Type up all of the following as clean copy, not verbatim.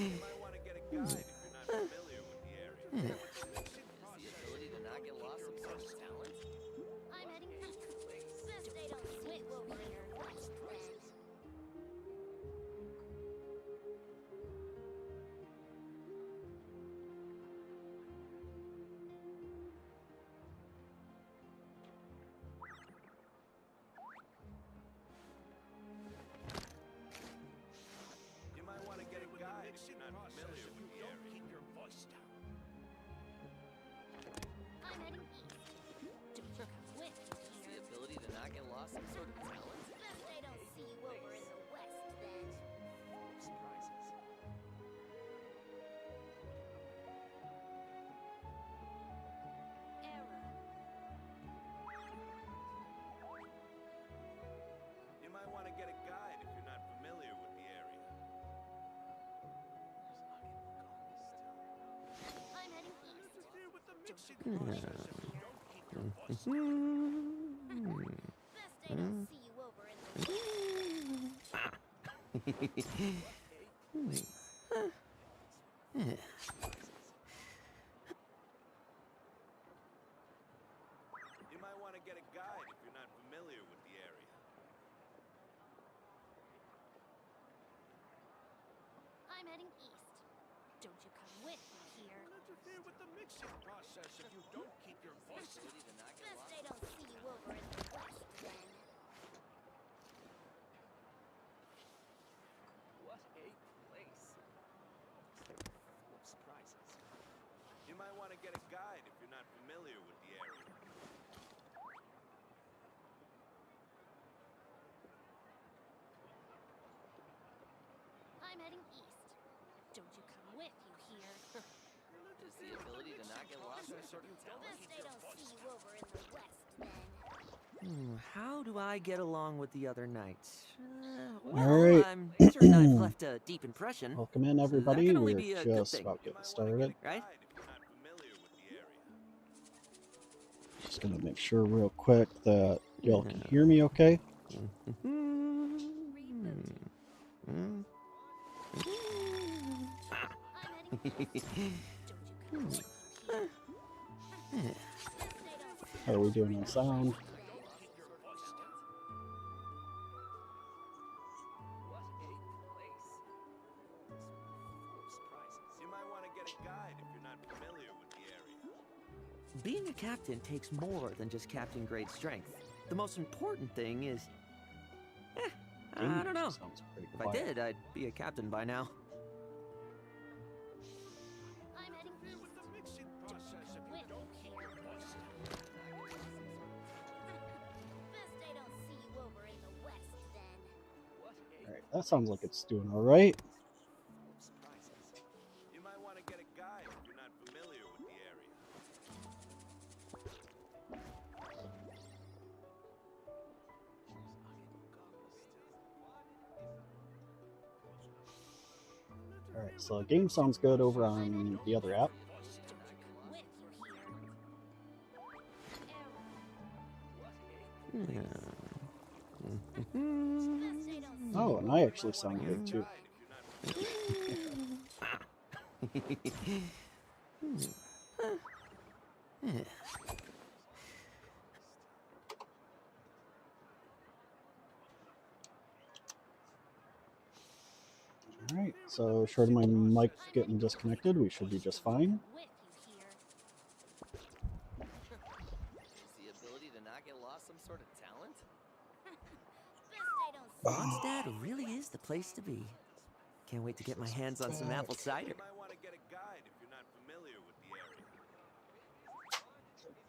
You might want to get a guide if you're not familiar with the area. The ability to not get lost some sort of talent? I'm heading east. Best they don't switch over in your west then. You might want to get a guide if you're not familiar with the area. Keep your voice down. I'm heading east. Don't you come with me The here. ability to not get lost some sort of talent? Best they don't see you over in the west then. Surprises. Error. You might want to get a guide if you're not familiar with the area. I'm heading east. Interfere with the mixing process if you don't keep your voice down. Best they don't see you over in the west. You might want to get a guide if you're not familiar with the area. I'm heading east. Don't you come with me here. Interfere with the mixing process if you don't keep your voice down. Ability to not get Best lost. they don't see you over in the west then. What a place. Full of surprises. You might want to get a guide if you're not familiar with the area. I'm heading east. Don't you come with you here. The ability to not get lost some sort of talent? Best they don't see you over in the west then. How do I get along with the other knights? Alright. I'm certain I've left a deep impression. Welcome in, everybody. can only We're be a good just thing. about You getting might want to started. get a Right? guide if you're not familiar with the area. Just gonna make sure real quick that y'all can hear me okay. I'm heading east. Don't you come with you here. Best they don't see How are we doing on sound? then. What a place. Full of surprises. You might want to get a guide if you're not familiar with the area. Being a captain takes more than just captain grade strength. The most important thing is... I don't know. Sounds pretty If I quiet. did, I'd be a captain by now. I'm heading Interfere with east. the mixing process if you With don't you keep here. your voice down. Best they don't see you over in the west then. What a Alright, that sounds like it's doing alright. full of surprises. You might want to get a guide if you're not familiar with the area. Alright, so the game sounds good over on the other app. With you here. Error. What a Best they don't see Oh, and I actually sound good too. Guide if you're not Alright, so short of my mic getting disconnected, we should be just fine. with you here. The ability to not get lost some sort of talent? Best they don't see Mondstadt really is the place to be. Can't wait to get my hands on some apple cider. You might want to get a guide if you're not familiar with the area.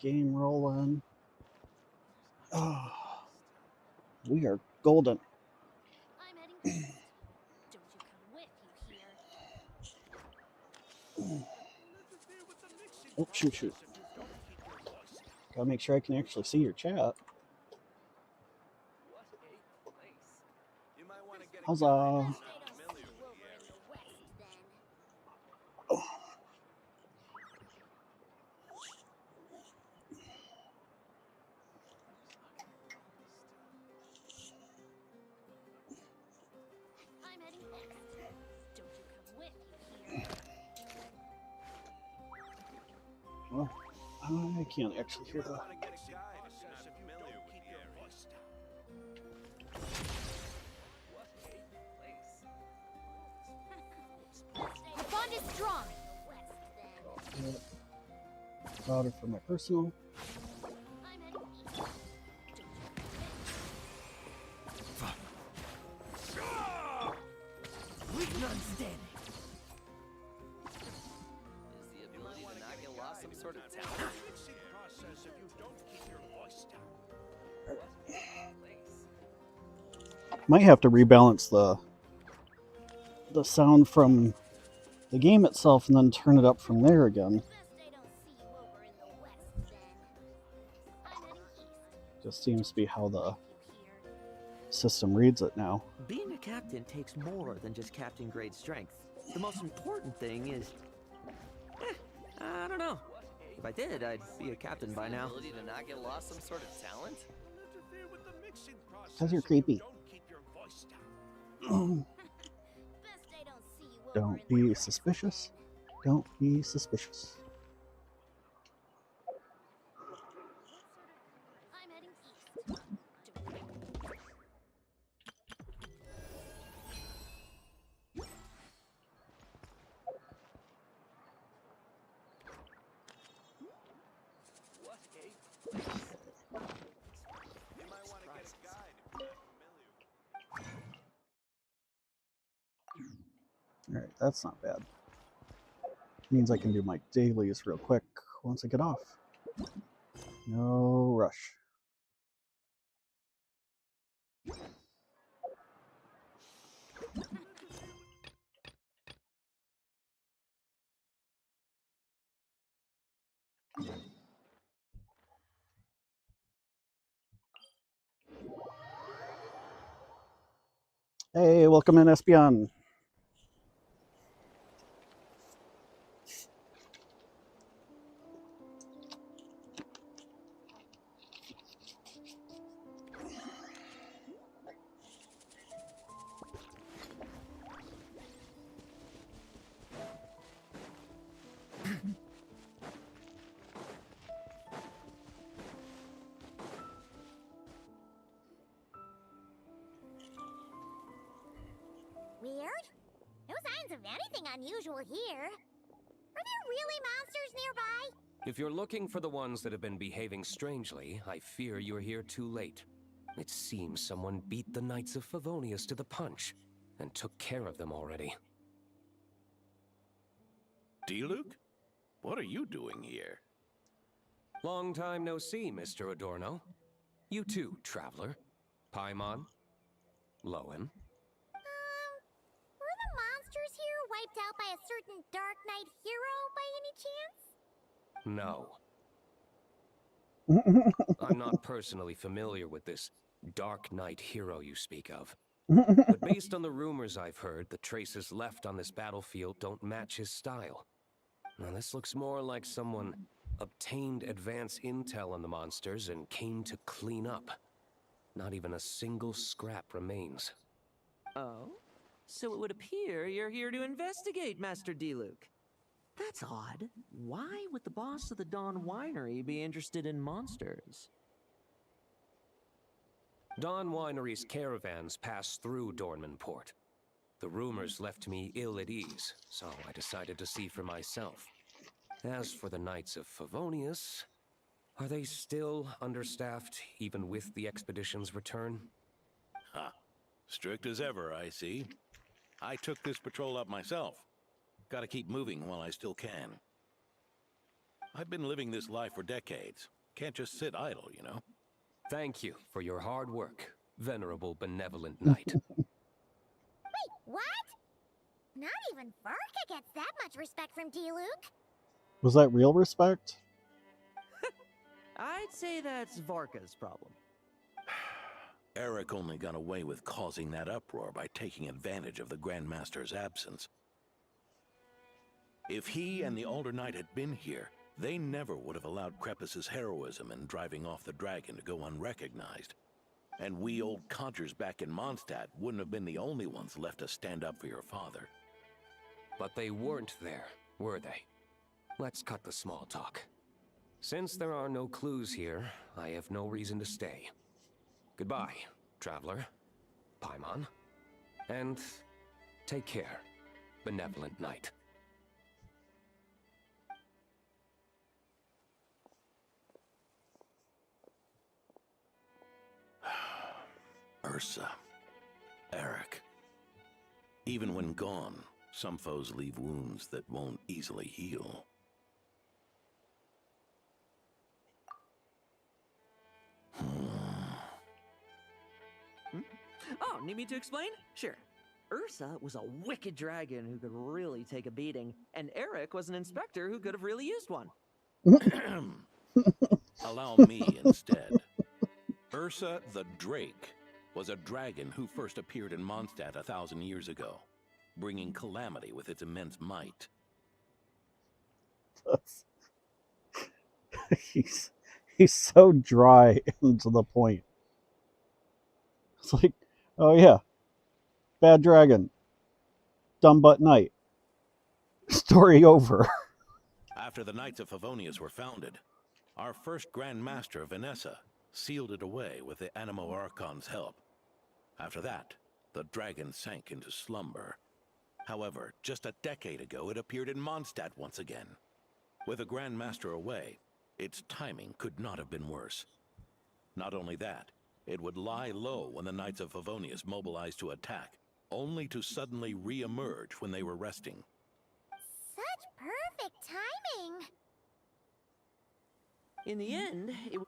Game rolling. Oh, we are golden. I'm heading east. Don't you come with you here. Interfere with the mixing Oh, shoot, shoot. process if you don't keep your voice down. Gotta make sure I can actually see your chat. What a place. You might want to get a Huzzah. guide if Best you're they not don't see familiar you with over the in area. the west then. Oh. Oh, I can't actually hear I the. want to get a guide if you're not familiar with the area. The bond is strong. Router for my personal. I'm heading east. Leave none standing. Is the ability to not get lost some sort of talent? Mixing process if you don't keep your voice down. Might have to rebalance the sound from the game itself and then turn it up from there again. Best I don't see you over in the west then. I'm heading east. Just seems to be how the You here. system reads it now. Being a captain takes more than just captain grade strength. The most important thing is, I don't know. If I did, I'd be a captain by now. Ability to not get lost some sort of talent? Interfere with the mixing process. Because you're if you creepy. Don't keep your voice down. Best I don't see you over Don't in the be west suspicious. then. Don't be suspicious. I'm heading east. You might want to get a guide if you're not familiar. Alright, that's not bad. Means I can do my dailies real quick once I get off. No rush. Hey, welcome in, Espion. Weird? No signs of anything unusual here. Are there really monsters nearby? If you're looking for the ones that have been behaving strangely, I fear you're here too late. It seems someone beat the Knights of Favonius to the punch, and took care of them already. D-Luke? What are you doing here? Long time no see, Mr. Adorno. You too, traveler. Paimon? Lohen? Were the monsters here wiped out by a certain Dark Knight hero by any chance? No. I'm not personally familiar with this Dark Knight hero you speak of. But based on the rumors I've heard, the traces left on this battlefield don't match his style. Now this looks more like someone obtained advance intel on the monsters and came to clean up. Not even a single scrap remains. Oh? So it would appear you're here to investigate, Master D-Luke. That's odd. Why would the boss of the Dawn Winery be interested in monsters? Dawn Winery's caravans pass through Dornman Port. The rumors left me ill at ease, so I decided to see for myself. As for the Knights of Favonius, are they still understaffed even with the expedition's return? Ha. Strict as ever, I see. I took this patrol up myself. Gotta keep moving while I still can. I've been living this life for decades. Can't just sit idle, you know? Thank you for your hard work, venerable benevolent knight. Wait, what? Not even Varka gets that much respect from D-Luke. Was that real respect? I'd say that's Varka's problem. Eric only got away with causing that uproar by taking advantage of the Grandmaster's absence. If he and the Alder Knight had been here, they never would have allowed Krepus's heroism in driving off the dragon to go unrecognized. And we old codgers back in Mondstadt wouldn't have been the only ones left to stand up for your father. But they weren't there, were they? Let's cut the small talk. Since there are no clues here, I have no reason to stay. Goodbye, traveler, Paimon, and take care, benevolent knight. Ursa. Eric. Even when gone, some foes leave wounds that won't easily heal. Oh, need me to explain? Sure. Ursa was a wicked dragon who could really take a beating, and Eric was an inspector who could have really used one. Allow me instead. Ursa the Drake was a dragon who first appeared in Mondstadt 1,000 years ago, bringing calamity with its immense might. he's so dry and to the point. It's like, oh yeah, bad dragon, dumb butt knight. Story over. After the Knights of Favonius were founded, our first Grand Master, Vanessa, sealed it away with the Animo Archon's help. After that, the dragon sank into slumber. However, just a decade ago, it appeared in Mondstadt once again. With the Grand Master away, its timing could not have been worse. Not only that, it would lie low when the Knights of Favonius mobilized to attack, only to suddenly re-emerge when they were resting. Such perfect timing. In the end, it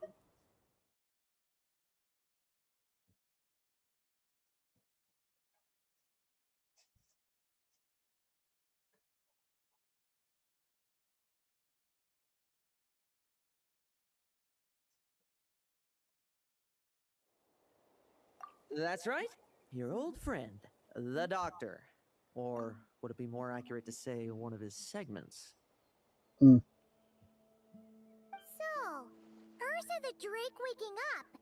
That's right. Your old friend, the Doctor. Or would it be more accurate to say one of his segments? Mm. So, Ursa the Drake waking up.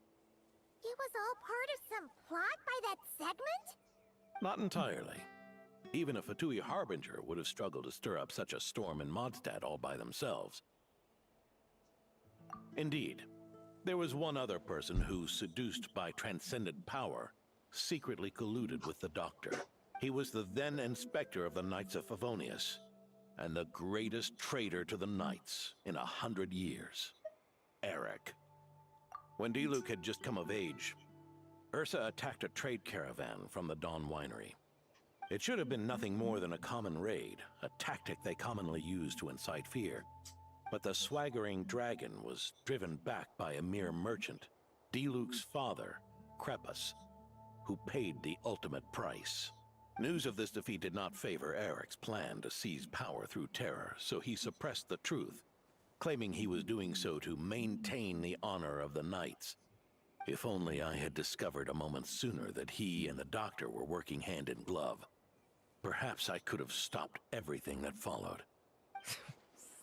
It was all part of some plot by that segment? Not entirely. Even a Fatui Harbinger would have struggled to stir up such a storm in Mondstadt all by themselves. Indeed, there was one other person who, seduced by transcendent power, secretly colluded with the Doctor. He was the then Inspector of the Knights of Favonius, and the greatest traitor to the Knights in 100 years. Eric. When Diluc had just come of age, Ursa attacked a trade caravan from the Dawn Winery. It should have been nothing more than a common raid, a tactic they commonly use to incite fear. But the swaggering dragon was driven back by a mere merchant, Diluc's father, Crepus, who paid the ultimate price. News of this defeat did not favor Eric's plan to seize power through terror, so he suppressed the truth, claiming he was doing so to maintain the honor of the Knights. If only I had discovered a moment sooner that he and the Doctor were working hand in glove. Perhaps I could have stopped everything that followed.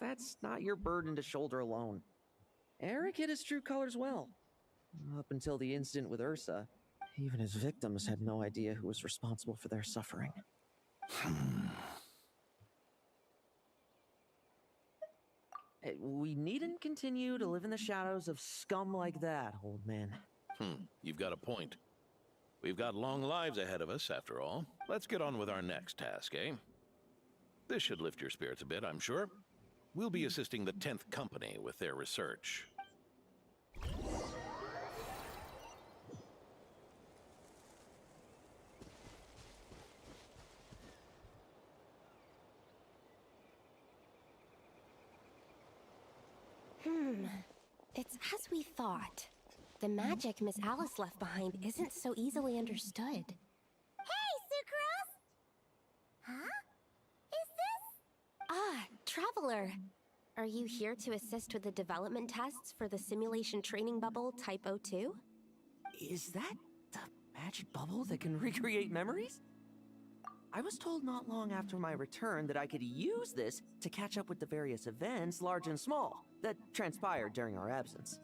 That's not your burden to shoulder alone. Eric hid his true colors well. Up until the incident with Ursa, even his victims had no idea who was responsible for their suffering. We needn't continue to live in the shadows of scum like that, old man. You've got a point. We've got long lives ahead of us, after all. Let's get on with our next task, eh? This should lift your spirits a bit, I'm sure. We'll be assisting the 10th Company with their research. It's as we thought. The magic Miss Alice left behind isn't so easily understood. Hey, Sucrose! Huh? Is this? Ah, Traveler. Are you here to assist with the development tests for the simulation training bubble Type 02? Is that the magic bubble that can recreate memories? I was told not long after my return that I could use this to catch up with the various events, large and small, that transpired during our absence.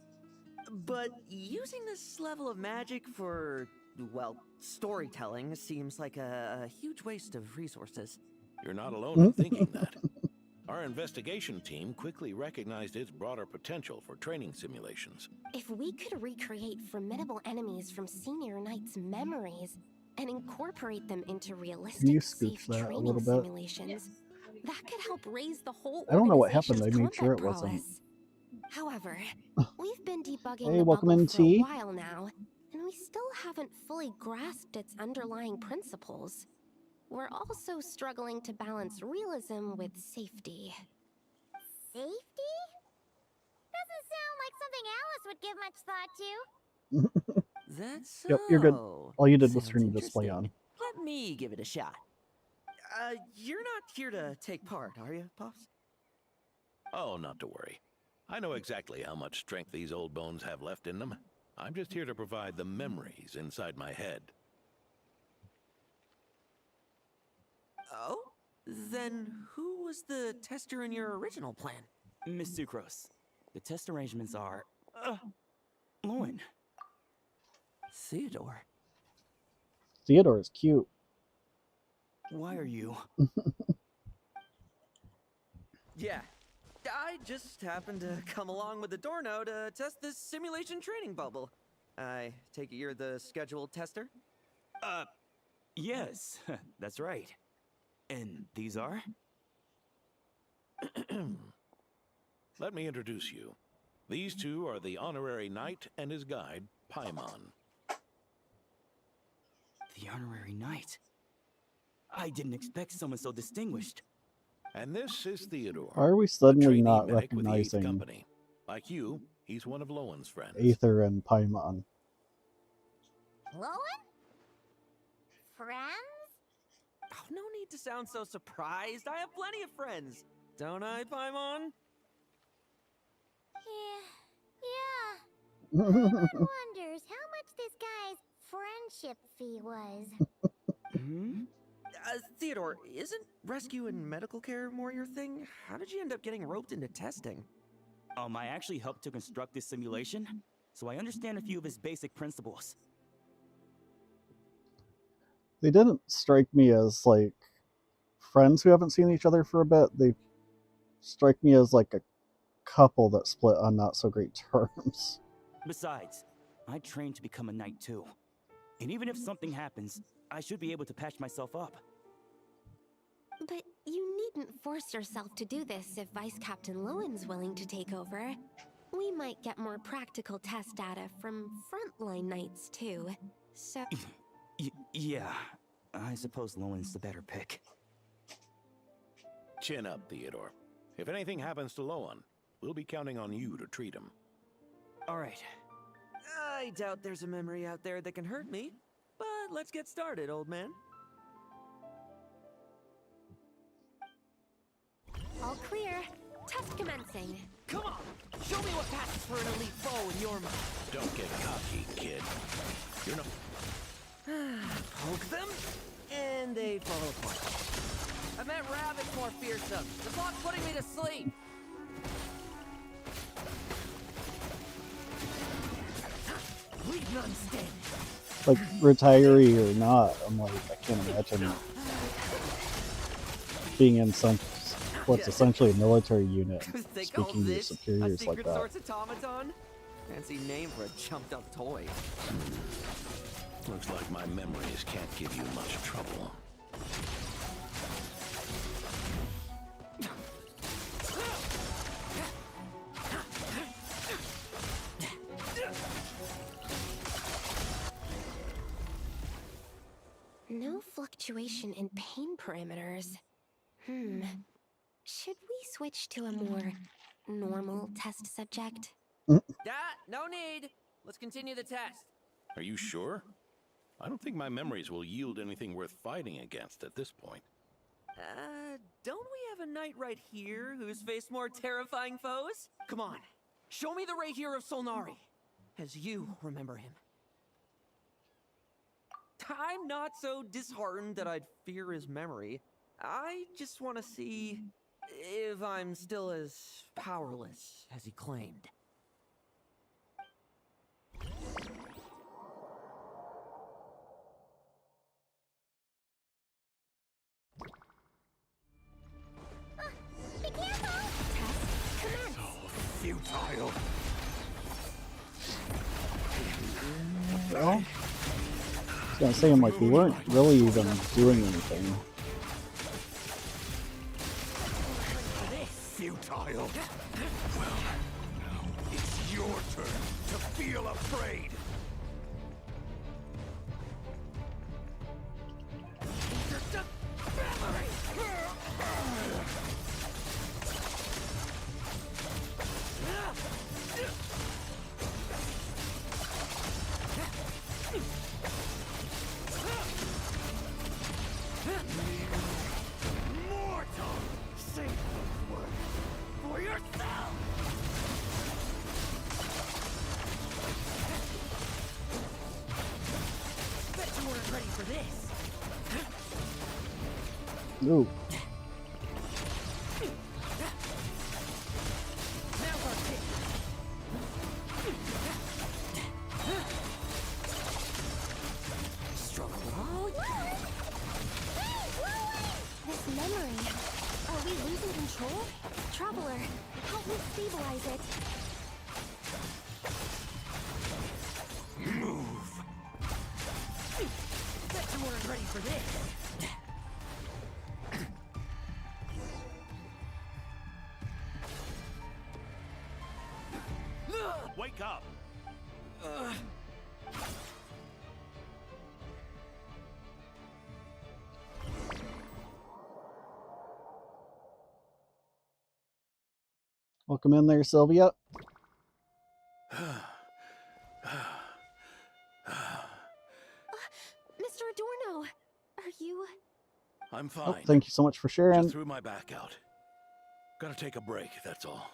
But using this level of magic for, well, storytelling seems like a huge waste of resources. You're not alone in thinking that. Our our investigation team quickly recognized its broader potential for training simulations. If we could recreate formidable enemies from Senior Knight's memories and incorporate them into Can realistic, you safe scooch that a training little bit? simulations, that could help raise the whole I don't know what organization's happened. I made combat sure it wasn't. prowess. However, we've been debugging Hey, the welcome bubble in, for a T. while now, and we still haven't fully grasped its underlying principles. We're also struggling to balance realism with safety. Safety? Doesn't sound like something Alice would give much thought to. That's so. Yep, you're good. All you did was Sounds turn the display on. interesting. Let me give it a shot. You're not here to take part, are you, Pops? Oh, not to worry. I know exactly how much strength these old bones have left in them. I'm just here to provide the memories inside my head. Oh? Then who was the tester in your original plan? Miss Sucrose, the test arrangements are... Lohen. Theodore. Theodore is cute. Why are you... Yeah. I just happened to come along with the Dorno to test this simulation training bubble. I take it you're the scheduled tester? Yes, that's right. And these are? Let me introduce you. These two are the honorary knight and his guide, Paimon. The honorary knight. I didn't expect someone so distinguished. And this is Theodore. Why are we a suddenly trainee not medic with the 8th recognizing Company. Like you, he's one of Lowen's friends. Aether and Paimon? Lohen? Friends? Oh, no need to sound so surprised. I have plenty of friends. Don't I, Paimon? Yeah. One wonders how much this guy's friendship fee was. Hmm? Theodore, isn't rescue and medical care more your thing? How did you end up getting roped into testing? I actually helped to construct this simulation, so I understand a few of its basic principles. They didn't strike me as, like, friends who haven't seen each other for a bit. They strike me as, like, a couple that split on not so great terms. Besides, I trained to become a knight too. And even if something happens, I should be able to patch myself up. But you needn't force yourself to do this if Vice Captain Lowen's willing to take over. We might get more practical test data from frontline knights too. So... Yeah, I suppose Lowen's the better pick. Chin up, Theodore. If anything happens to Lowen, we'll be counting on you to treat him. All right. I doubt there's a memory out there that can hurt me, but let's get started, old man. all clear. Test commencing. Come on! Show me what passes for an elite foe in your mind. Don't get cocky, kid. You're not... Poke them, and they fall apart. I meant Rabbit's more fearsome. The clock's putting me to sleep. Leave none standing. Like, retiree or not, I'm like, I can't imagine being in some what's essentially a military unit They call speaking to your this a superiors secret like that. source automaton? Fancy name for a jumped up toy. Looks like my memories can't give you much trouble. No fluctuation in pain parameters. Should we switch to a more normal test subject? No need. Let's continue the test. Are you sure? I don't think my memories will yield anything worth fighting against at this point. Don't we have a knight right here who's faced more terrifying foes? Come on, show me the Ray here of Solnari, as you remember him. I'm not so disheartened that I'd fear his memory. I just want to see if I'm still as powerless as he claimed. Be careful! gonna say, I'm like, we weren't really even doing anything. Futile. Well, now it's your turn to feel afraid. Mortal! Save those words for yourself! Bet you weren't ready for this. Ooh. Now's our chance. Struggle. This memory. Are we losing control? Traveler, help me stabilize it. Move! Bet you weren't ready for this. Wake up! Welcome in there, Sylvia. Mr. Adorno, are you... I'm fine. Oh, thank you so much for sharing. Just threw my back out. Gotta take a break, that's all.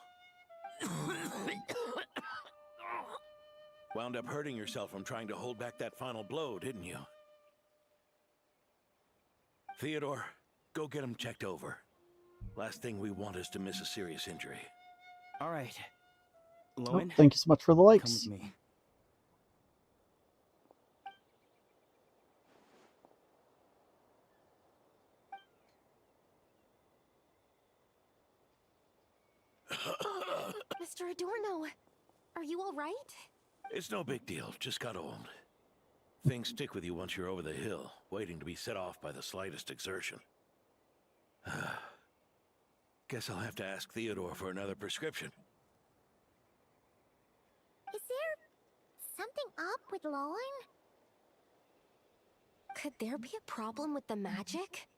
Wound up hurting yourself from trying to hold back that final blow, didn't you? Theodore, go get him checked over. Last thing we want is to miss a serious injury. All right. Oh, Lohen, thank you so much for the come likes. with me. Mr. Adorno, are you all right? It's no big deal, just got old. Things stick with you once you're over the hill, waiting to be set off by the slightest exertion. Guess I'll have to ask Theodore for another prescription. Is there something up with Lohen? Could there be a problem with the magic?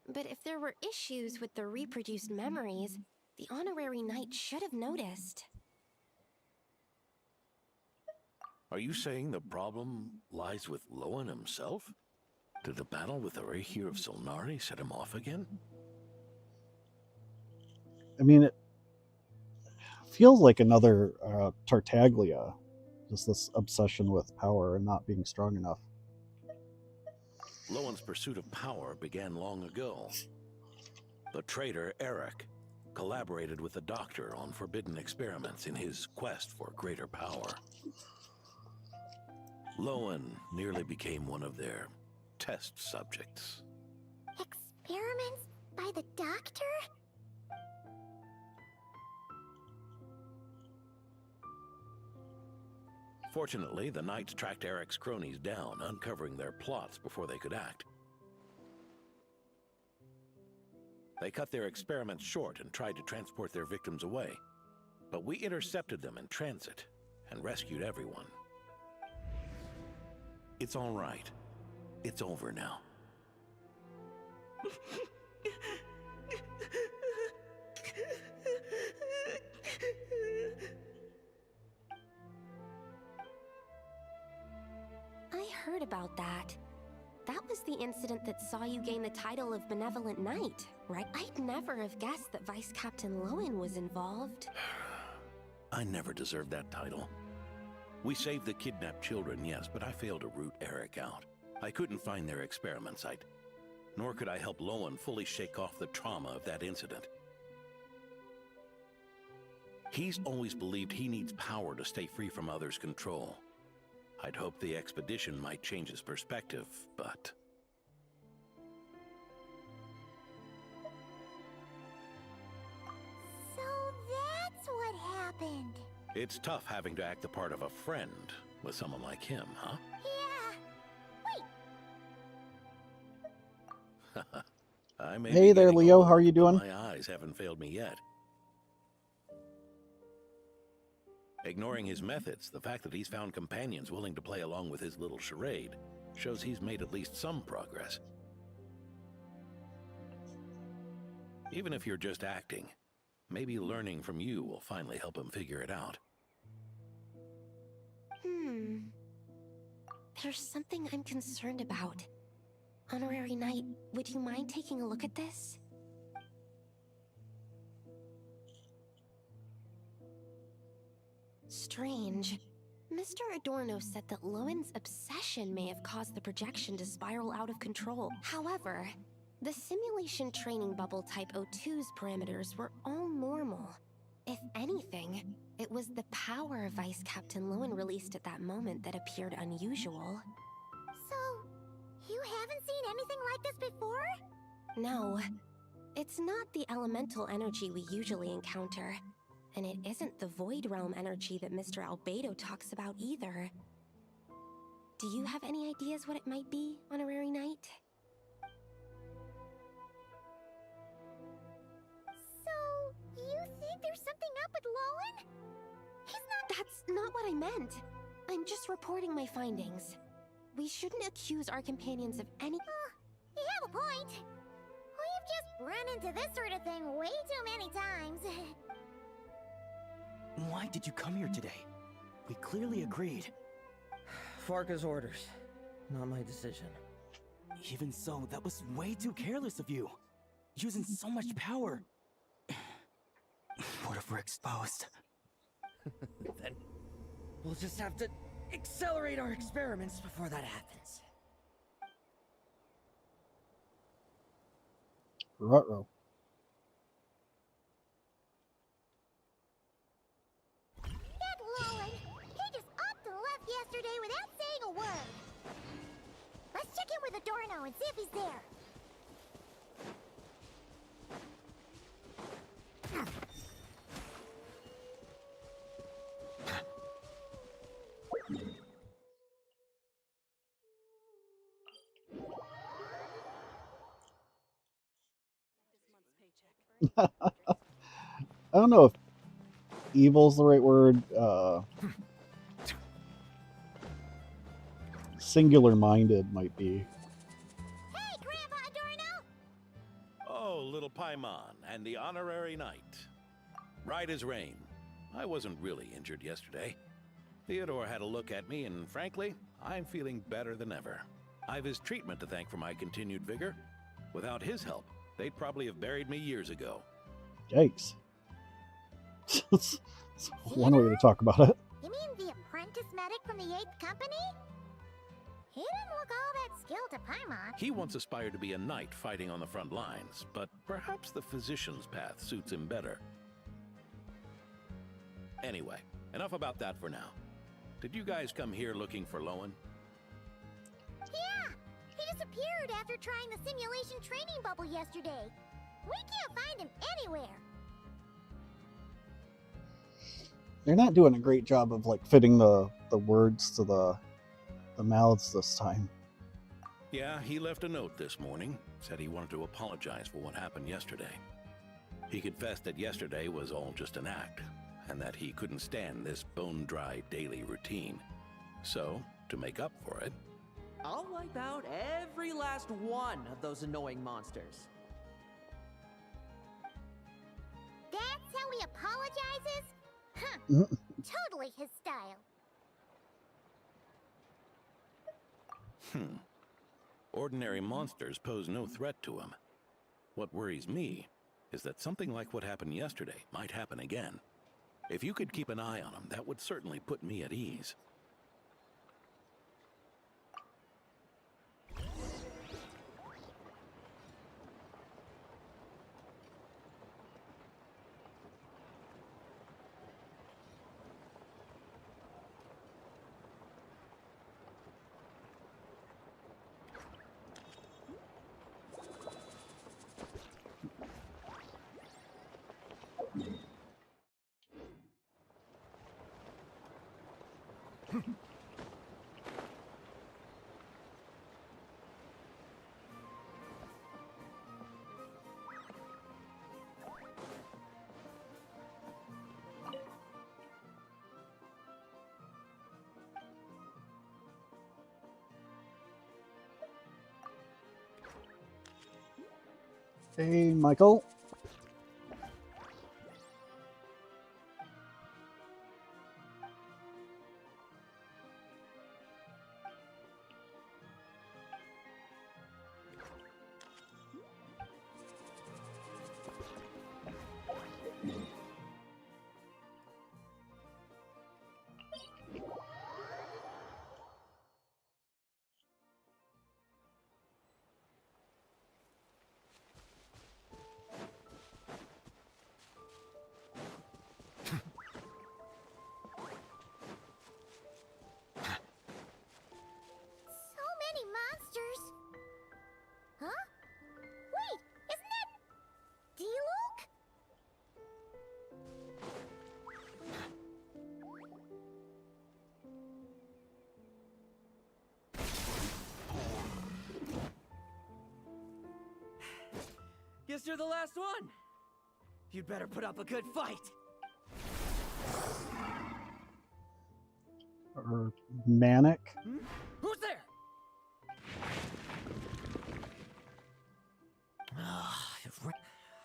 But if there were issues with the reproduced memories, the honorary knight should have noticed. Are you saying the problem lies with Lohen himself? Did the battle with the Rahir of Solnari set him off again? I mean, it feels like another Tartaglia. Just this obsession with power and not being strong enough. Lowen's pursuit of power began long ago. The traitor, Eric, collaborated with the Doctor on forbidden experiments in his quest for greater power. Lohen nearly became one of their test subjects. Experiments by the Doctor? Fortunately, the Knights tracked Eric's cronies down, uncovering their plots before they could act. They cut their experiments short and tried to transport their victims away. But we intercepted them in transit and rescued everyone. It's all right. It's over now. I heard about that. That was the incident that saw you gain the title of Benevolent Knight, right? I'd never have guessed that Vice Captain Lohen was involved. I never deserved that title. We saved the kidnapped children, yes, but I failed to root Eric out. I couldn't find their experiment site, nor could I help Lohen fully shake off the trauma of that incident. He's always believed he needs power to stay free from others' control. I'd hoped the expedition might change his perspective, but... So that's what happened. It's tough having to act the part of a friend with someone like him, huh? Yeah. Wait, I may Hey be there, getting Leo. old, How are you but doing? my eyes haven't failed me yet. Ignoring his methods, the fact that he's found companions willing to play along with his little charade shows he's made at least some progress. Even if you're just acting, maybe learning from you will finally help him figure it out. There's something I'm concerned about. Honorary Knight, would you mind taking a look at this? Strange. Mr. Adorno said that Lowen's obsession may have caused the projection to spiral out of control. However, the simulation training bubble type O2's parameters were all normal. If anything, it was the power Vice Captain Lohen released at that moment that appeared unusual. So, you haven't seen anything like this before? No, it's not the elemental energy we usually encounter. And it isn't the Void Realm energy that Mr. Albedo talks about either. Do you have any ideas what it might be, Honorary Knight? So, you think there's something up with Lohen? He's not— That's not what I meant. I'm just reporting my findings. We shouldn't accuse our companions of any— You have a point. We've just run into this sort of thing way too many times. Why did you come here today? We clearly agreed. Farka's orders, not my decision. Even so, that was way too careless of you. Using so much power. What if we're exposed? Then we'll just have to accelerate our experiments before that happens. Ruh-roh. That Lohen, he just upped and left yesterday without saying a word. Let's check in with Adorno and see if he's there. I don't know if evil's the right word. Singular-minded might be. Hey, Grandpa Adorno! Oh, little Paimon and the Honorary Knight. Right as rain. I wasn't really injured yesterday. Theodore had a look at me, and frankly, I'm feeling better than ever. I've his treatment to thank for my continued vigor. Without his help, they'd probably have buried me years ago. Yikes. That's one way to talk about it. You mean the apprentice medic from the 8th Company? He didn't look all that skilled to Paimon. He once aspired to be a knight fighting on the front lines, but perhaps the physician's path suits him better. Anyway, enough about that for now. Did you guys come here looking for Lohen? Yeah! He disappeared after trying the simulation training bubble yesterday. We can't find him anywhere. They're not doing a great job of like fitting the words to the mouths this time. Yeah, he left a note this morning. Said he wanted to apologize for what happened yesterday. He confessed that yesterday was all just an act, and that he couldn't stand this bone-dry daily routine. So, to make up for it, I'll wipe out every last one of those annoying monsters. That's how he apologizes? Huh. Totally his style. Ordinary monsters pose no threat to him. What worries me is that something like what happened yesterday might happen again. If you could keep an eye on him, that would certainly put me at ease. Hey, Michael. So many monsters. Huh? Wait, isn't that D-Luke? Guess you're the last one. You'd better put up a good fight. Or Manic. Who's there?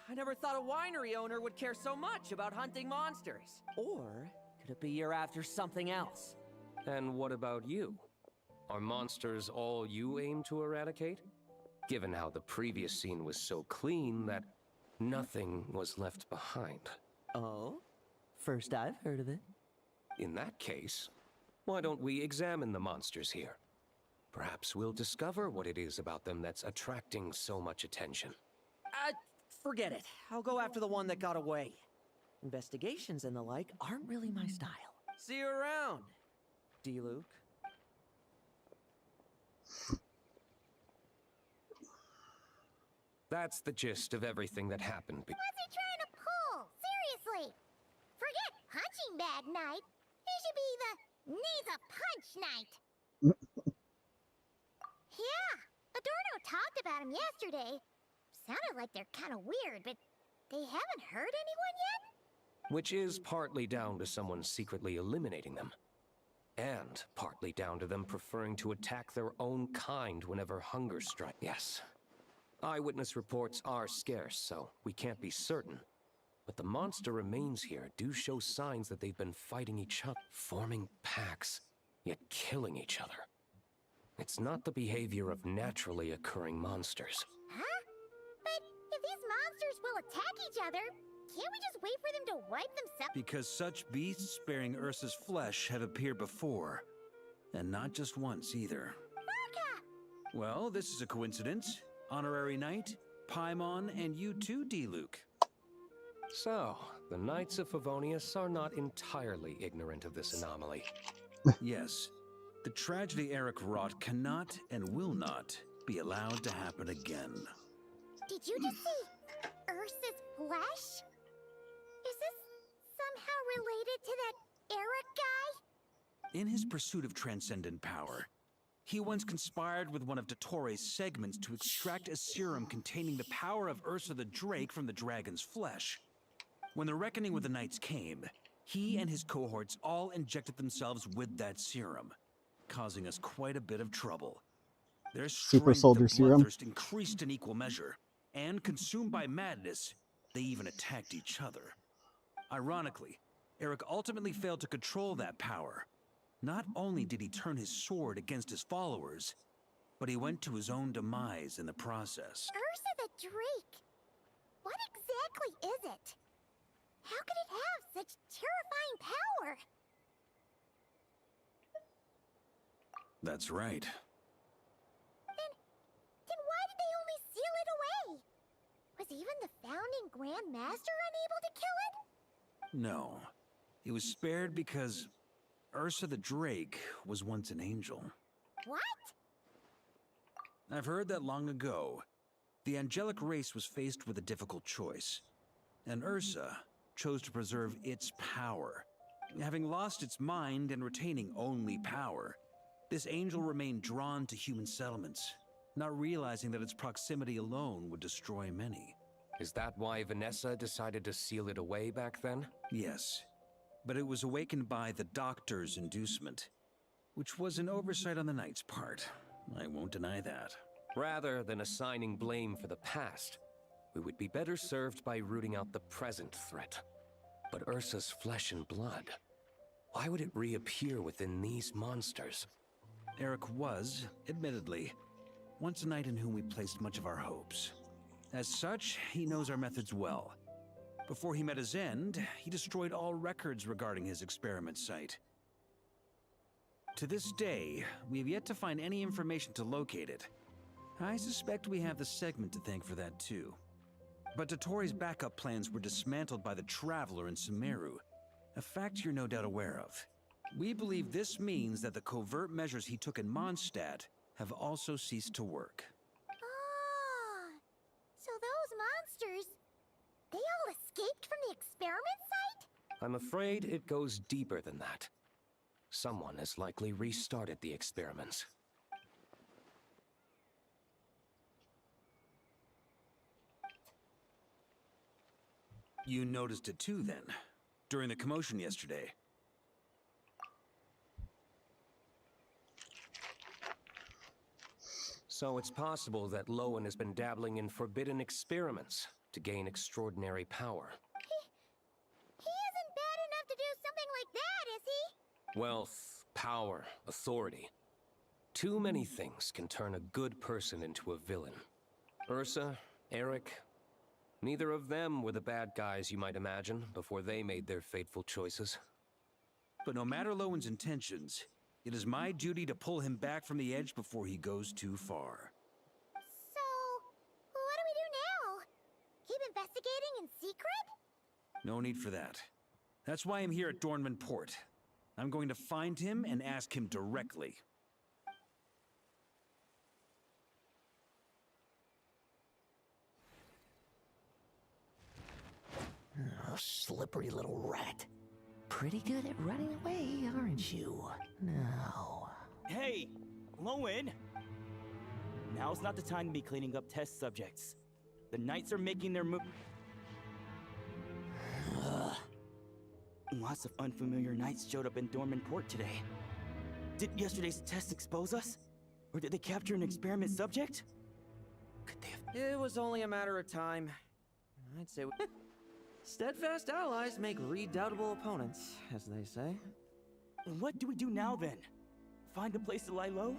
I never thought a winery owner would care so much about hunting monsters. Or could it be you're after something else? And what about you? Are monsters all you aim to eradicate? Given how the previous scene was so clean that nothing was left behind. Oh? First I've heard of it. In that case, why don't we examine the monsters here? Perhaps we'll discover what it is about them that's attracting so much attention. Forget it. I'll go after the one that got away. Investigations and the like aren't really my style. See you around, D-Luke. That's the gist of everything that happened. What's he trying to pull? Seriously. Forget punching bag night. It should be the needs a punch night. Yeah, Adorno talked about him yesterday. Sounded like they're kind of weird, but they haven't hurt anyone yet? Which is partly down to someone secretly eliminating them. And partly down to them preferring to attack their own kind whenever hunger strikes. Yes. Eyewitness reports are scarce, so we can't be certain. But the monster remains here do show signs that they've been fighting each other, forming packs, yet killing each other. It's not the behavior of naturally occurring monsters. Huh? But if these monsters will attack each other, can't we just wait for them to wipe themselves? Because such beasts bearing Ursa's flesh have appeared before. And not just once either. Vorka! Well, this is a coincidence. Honorary Knight, Paimon, and you too, D-Luke. So, the Knights of Favonius are not entirely ignorant of this anomaly. Yes. The tragedy Eric wrought cannot and will not be allowed to happen again. Did you just see Ursa's flesh? Is this somehow related to that Eric guy? In his pursuit of transcendent power, he once conspired with one of Dottores' segments to extract a serum containing the power of Ursa the Drake from the dragon's flesh. When the reckoning with the Knights came, he and his cohorts all injected themselves with that serum, causing us quite a bit of trouble. Their Super strength soldier and serum. bloodthirst increased in equal measure, and consumed by madness, they even attacked each other. Ironically, Eric ultimately failed to control that power. Not only did he turn his sword against his followers, but he went to his own demise in the process. Ursa the Drake? What exactly is it? How could it have such terrifying power? That's right. Then why did they only seal it away? Was even the founding Grand Master unable to kill it? No. It was spared because Ursa the Drake was once an angel. What? I've heard that long ago, the angelic race was faced with a difficult choice, and Ursa chose to preserve its power. Having lost its mind and retaining only power, this angel remained drawn to human settlements, not realizing that its proximity alone would destroy many. Is that why Vanessa decided to seal it away back then? Yes, but it was awakened by the Doctor's inducement, which was an oversight on the Knight's part. I won't deny that. Rather than assigning blame for the past, we would be better served by rooting out the present threat. But Ursa's flesh and blood, why would it reappear within these monsters? Eric was, admittedly, once a knight in whom we placed much of our hopes. As such, he knows our methods well. Before he met his end, he destroyed all records regarding his experiment site. To this day, we have yet to find any information to locate it. I suspect we have the segment to thank for that too. But Dottoro's backup plans were dismantled by the Traveler in Sumeru, a fact you're no doubt aware of. We believe this means that the covert measures he took in Mondstadt have also ceased to work. Ah, so those monsters, they all escaped from the experiment site? I'm afraid it goes deeper than that. Someone has likely restarted the experiments. You noticed it too, then, during the commotion yesterday. So it's possible that Lohen has been dabbling in forbidden experiments to gain extraordinary power. He isn't bad enough to do something like that, is he? Wealth, power, authority. Too many things can turn a good person into a villain. Ursa, Eric, neither of them were the bad guys you might imagine before they made their fateful choices. But no matter Lowen's intentions, it is my duty to pull him back from the edge before he goes too far. So, what do we do now? Keep investigating in secret? No need for that. That's why I'm here at Dornman Port. I'm going to find him and ask him directly. Oh, slippery little rat. Pretty good at running away, aren't you? No. Hey, Lohen! Now's not the time to be cleaning up test subjects. The Knights are making their move. Lots of unfamiliar Knights showed up in Dorman Port today. Did yesterday's test expose us? Or did they capture an experiment subject? Could they have... It was only a matter of time. I'd say steadfast allies make redoubtable opponents, as they say. What do we do now, then? Find a place to lie low?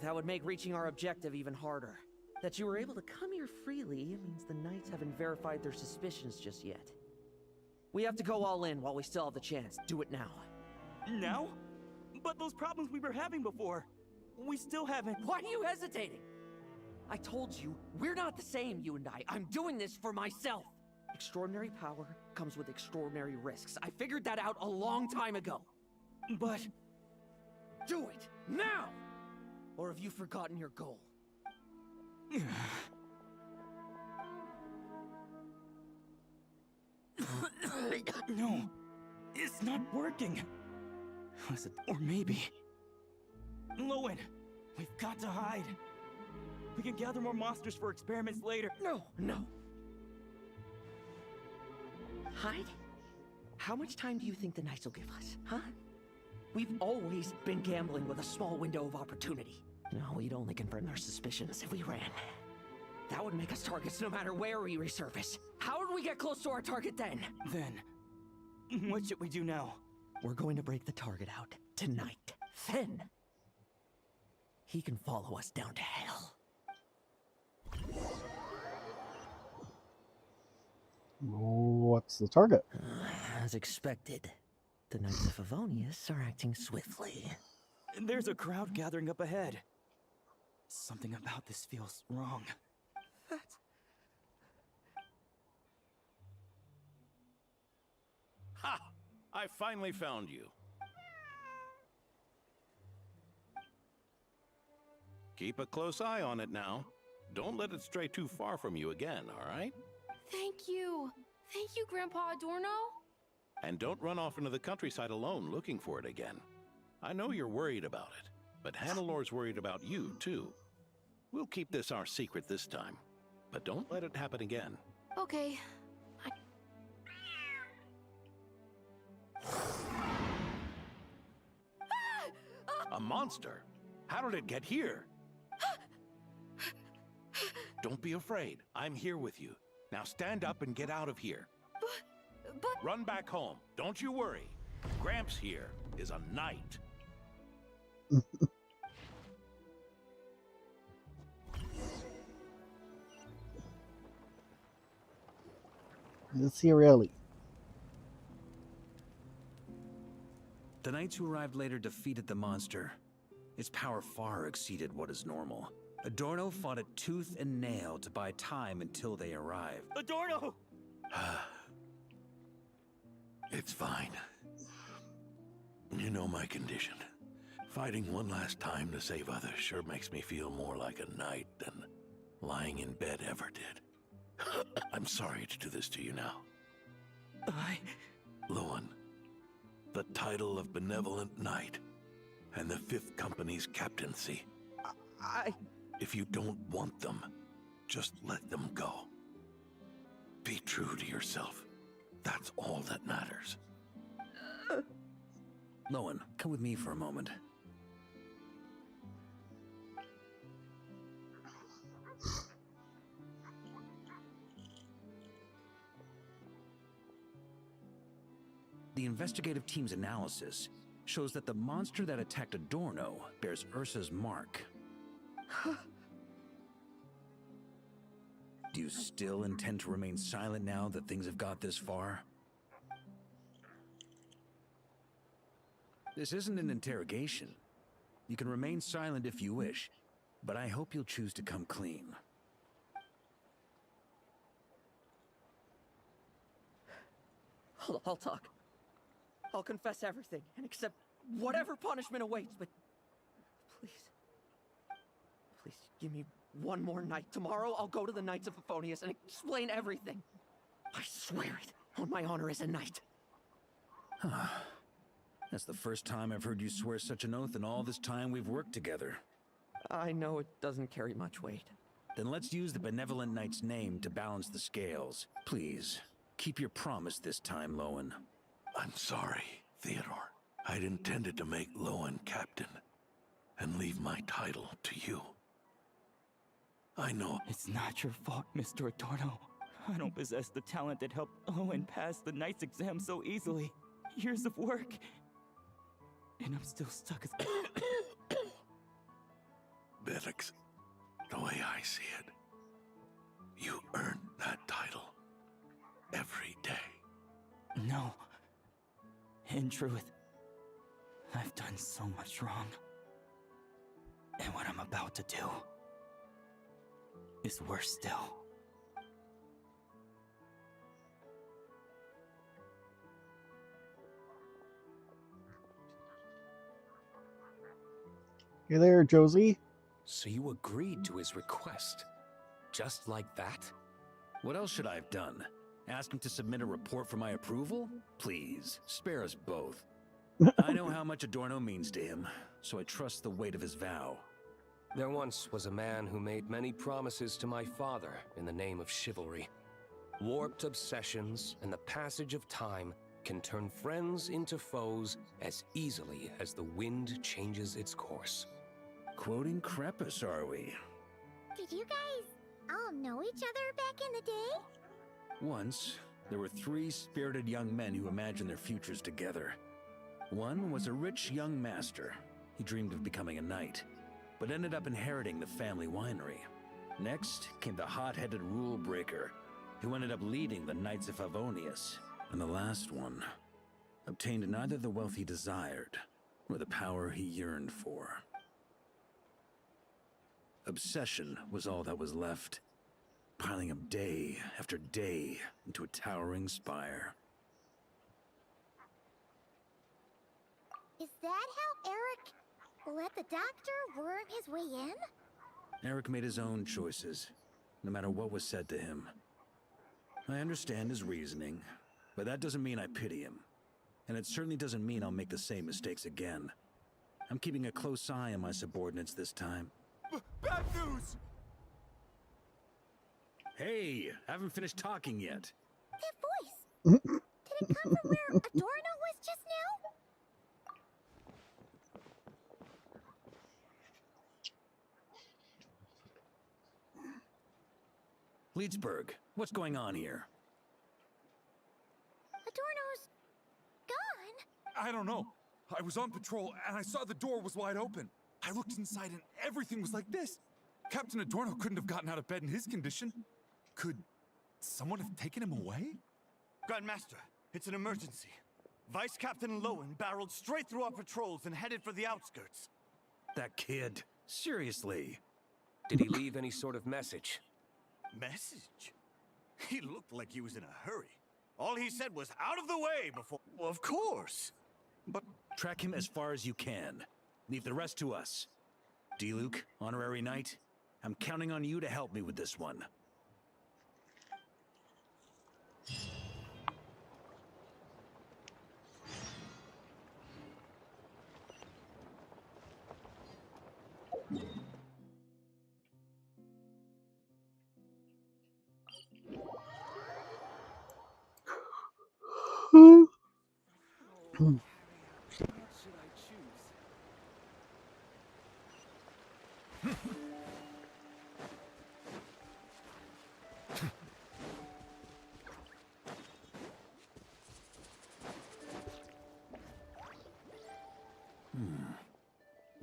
That would make reaching our objective even harder. That you were able to come here freely means the Knights haven't verified their suspicions just yet. We have to go all in while we still have the chance. Do it now. Now? But those problems we were having before, we still haven't... Why are you hesitating? I told you, we're not the same, you and I. I'm doing this for myself. Extraordinary power comes with extraordinary risks. I figured that out a long time ago. But... Do it, now! Or have you forgotten your goal? No, it's not working. Was it? Or maybe... Lohen, we've got to hide. We can gather more monsters for experiments later. No. Hide? How much time do you think the Knights will give us, huh? We've always been gambling with a small window of opportunity. No, we'd only confirm their suspicions if we ran. That would make us targets no matter where we resurface. How would we get close to our target then? Then, what should we do now? We're going to break the target out tonight. Then, he can follow us down to hell. What's the target? As expected, the Knights of Favonius are acting swiftly. There's a crowd gathering up ahead. Something about this feels wrong. Ha! I finally found you. Keep a close eye on it now. Don't let it stray too far from you again, all right? Thank you. Thank you, Grandpa Adorno. And don't run off into the countryside alone looking for it again. I know you're worried about it, but Hannelor's worried about you, too. We'll keep this our secret this time, but don't let it happen again. Okay. A monster? How did it get here? Don't be afraid. I'm here with you. Now stand up and get out of here. But... Run back home. Don't you worry. Gramps here is a knight. Is he really? The knights who arrived later defeated the monster. Its power far exceeded what is normal. Adorno fought it tooth and nail to buy time until they arrived. Adorno! It's fine. You know my condition. Fighting one last time to save others sure makes me feel more like a knight than lying in bed ever did. I'm sorry to do this to you now. Lohen, the title of Benevolent Knight and the 5th Company's captaincy. If you don't want them, just let them go. Be true to yourself. That's all that matters. Lohen, come with me for a moment. The investigative team's analysis shows that the monster that attacked Adorno bears Ursa's mark. Do you still intend to remain silent now that things have got this far? This isn't an interrogation. You can remain silent if you wish, but I hope you'll choose to come clean. I'll talk. I'll confess everything and accept whatever punishment awaits, but please give me one more night. Tomorrow I'll go to the Knights of Euphonius and explain everything. I swear it on my honor as a knight. That's the first time I've heard you swear such an oath in all this time we've worked together. I know it doesn't carry much weight. Then let's use the Benevolent Knight's name to balance the scales. Please, keep your promise this time, Lohen. I'm sorry, Theodore. I'd intended to make Lohen captain and leave my title to you. I know. It's not your fault, Mr. Adorno. I don't possess the talent that helped Owen pass the knight's exam so easily. Years of work. And I'm still stuck as... Felix, the way I see it, you earned that title every day. No. In truth, I've done so much wrong. And what I'm about to do is worse still. Hey there, Josie. So you agreed to his request? Just like that? What else should I have done? Ask him to submit a report for my approval? Please, spare us both. I know how much Adorno means to him, so I trust the weight of his vow. There once was a man who made many promises to my father in the name of chivalry. Warped obsessions and the passage of time can turn friends into foes as easily as the wind changes its course. Quoting Crepus, are we? Did you guys all know each other back in the day? Once, there were 3 spirited young men who imagined their futures together. One was a rich young master. He dreamed of becoming a knight, but ended up inheriting the family winery. Next came the hot-headed rule breaker, who ended up leading the Knights of Favonius. And the last one obtained neither the wealth he desired, nor the power he yearned for. Obsession was all that was left, piling up day after day into a towering spire. Is that how Eric let the doctor worm his way in? Eric made his own choices, no matter what was said to him. I understand his reasoning, but that doesn't mean I pity him. And it certainly doesn't mean I'll make the same mistakes again. I'm keeping a close eye on my subordinates this time. Bad news! Hey, haven't finished talking yet. That voice! Did it come from where Adorno was just now? Bleedsburg, what's going on here? Adorno's gone. I don't know. I was on patrol and I saw the door was wide open. I looked inside and everything was like this. Captain Adorno couldn't have gotten out of bed in his condition. Could someone have taken him away? Grandmaster, it's an emergency. Vice Captain Lohen barreled straight through our patrols and headed for the outskirts. That kid. Seriously. Did he leave any sort of message? Message? He looked like he was in a hurry. All he said was out of the way before... Well, of course. But Track him as far as you can. Leave the rest to us. D-Luke, Honorary Knight, I'm counting on you to help me with this one.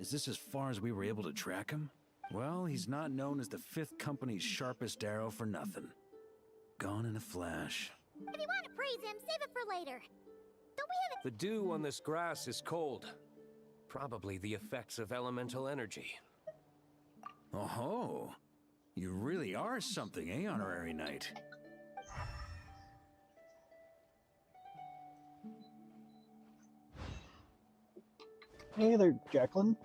Is this as far as we were able to track him? Well, he's not known as the 5th Company's sharpest arrow for nothing. Gone in a flash. If you want to praise him, save it for later. Don't we have The dew on this grass is cold. Probably the effects of elemental energy. Oh-ho. You really are something, eh, Honorary Knight? Hey there, Jacqueline.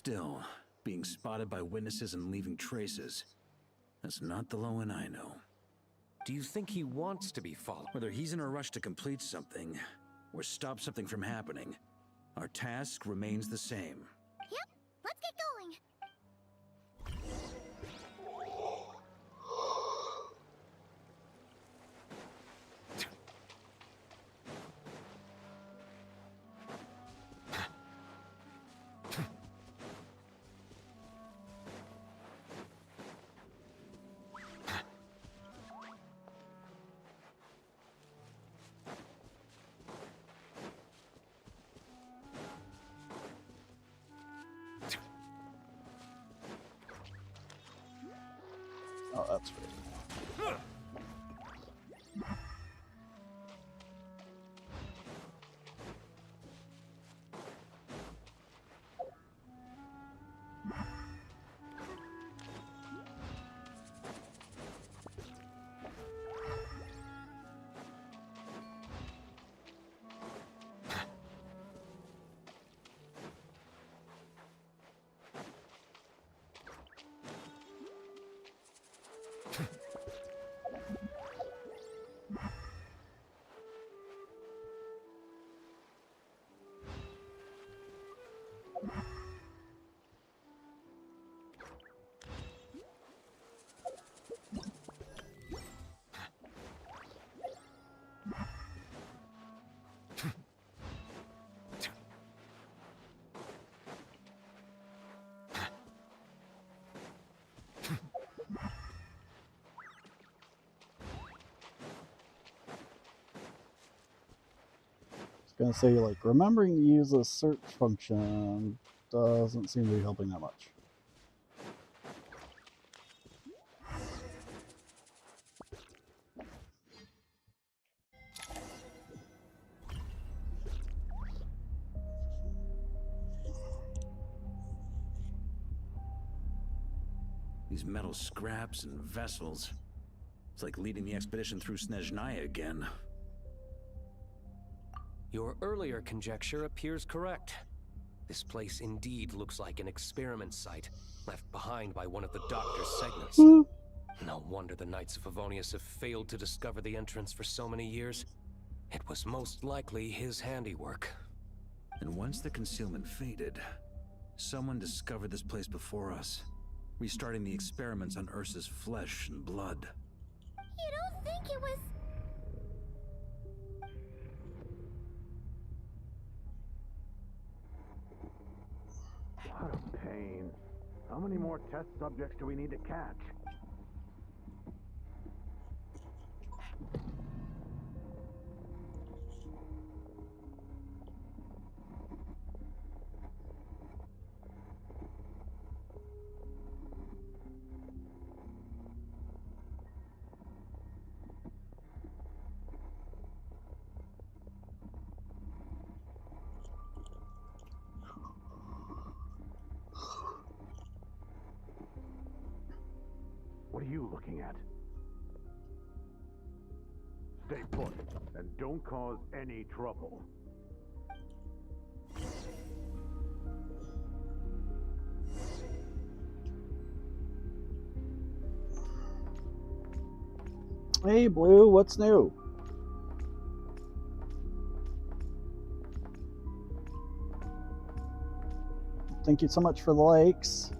Still, being spotted by witnesses and leaving traces. That's not the Lohen I know. Do you think he wants to be followed? Whether he's in a rush to complete something, or stop something from happening, our task remains the same. Yep, let's get going. Oh, that's right. Gonna say, like, remembering to use the search function doesn't seem to be helping that much. These metal scraps and vessels. It's like leading the expedition through Snezhnaya again. Your earlier conjecture appears correct. This place indeed looks like an experiment site, left behind by one of the Doctor's segments. No wonder the Knights of Favonius have failed to discover the entrance for so many years. It was most likely his handiwork. And once the concealment faded, someone discovered this place before us, restarting the experiments on Ursa's flesh and blood. You don't think it was... How many more test subjects do we need to catch? What are you looking at? Stay put, and don't cause any trouble. Hey, Blue, what's new? Thank you so much for the likes.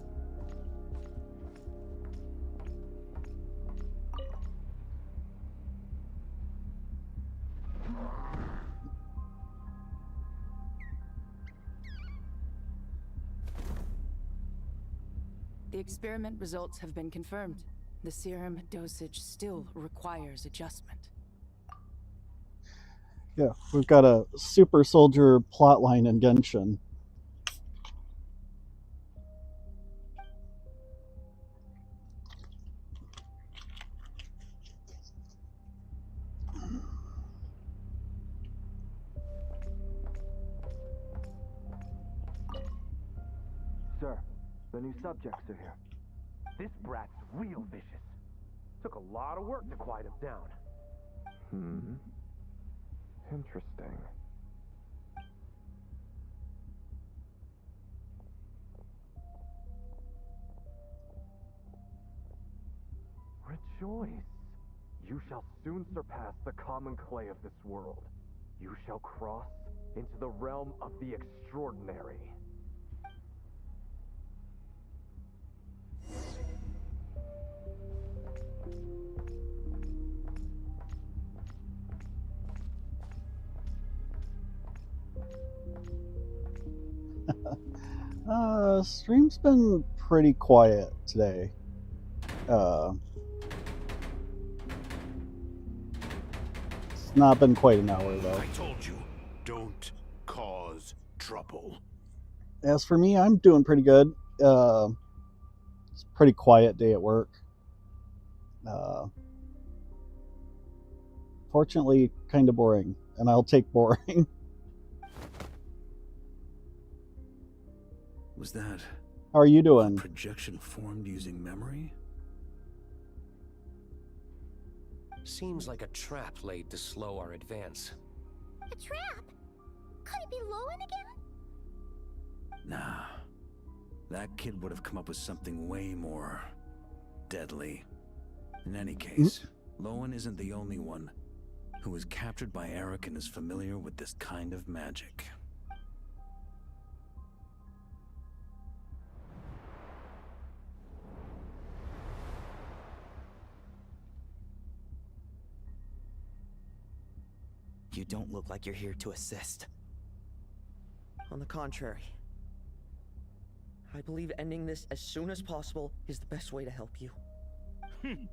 The experiment results have been confirmed. The serum dosage still requires adjustment. Yeah, we've got a super soldier plotline in Genshin. Sir, the new subjects are here. This brat's real vicious. Took a lot of work to quiet him down. Interesting. Rejoice. You shall soon surpass the common clay of this world. You shall cross into the realm of the extraordinary. Stream's been pretty quiet today. It's not been quite an hour though. I told you, don't cause trouble. As for me, I'm doing pretty good. It's a pretty quiet day at work. Fortunately, kind of boring, and I'll take boring. Was that How are you doing? projection formed using memory? Seems like a trap laid to slow our advance. A trap? Could it be Lohen again? Nah. That kid would have come up with something way more deadly. In any case, Lohen isn't the only one who was captured by Eric and is familiar with this kind of magic. You don't look like you're here to assist. On the contrary, I believe ending this as soon as possible is the best way to help you. In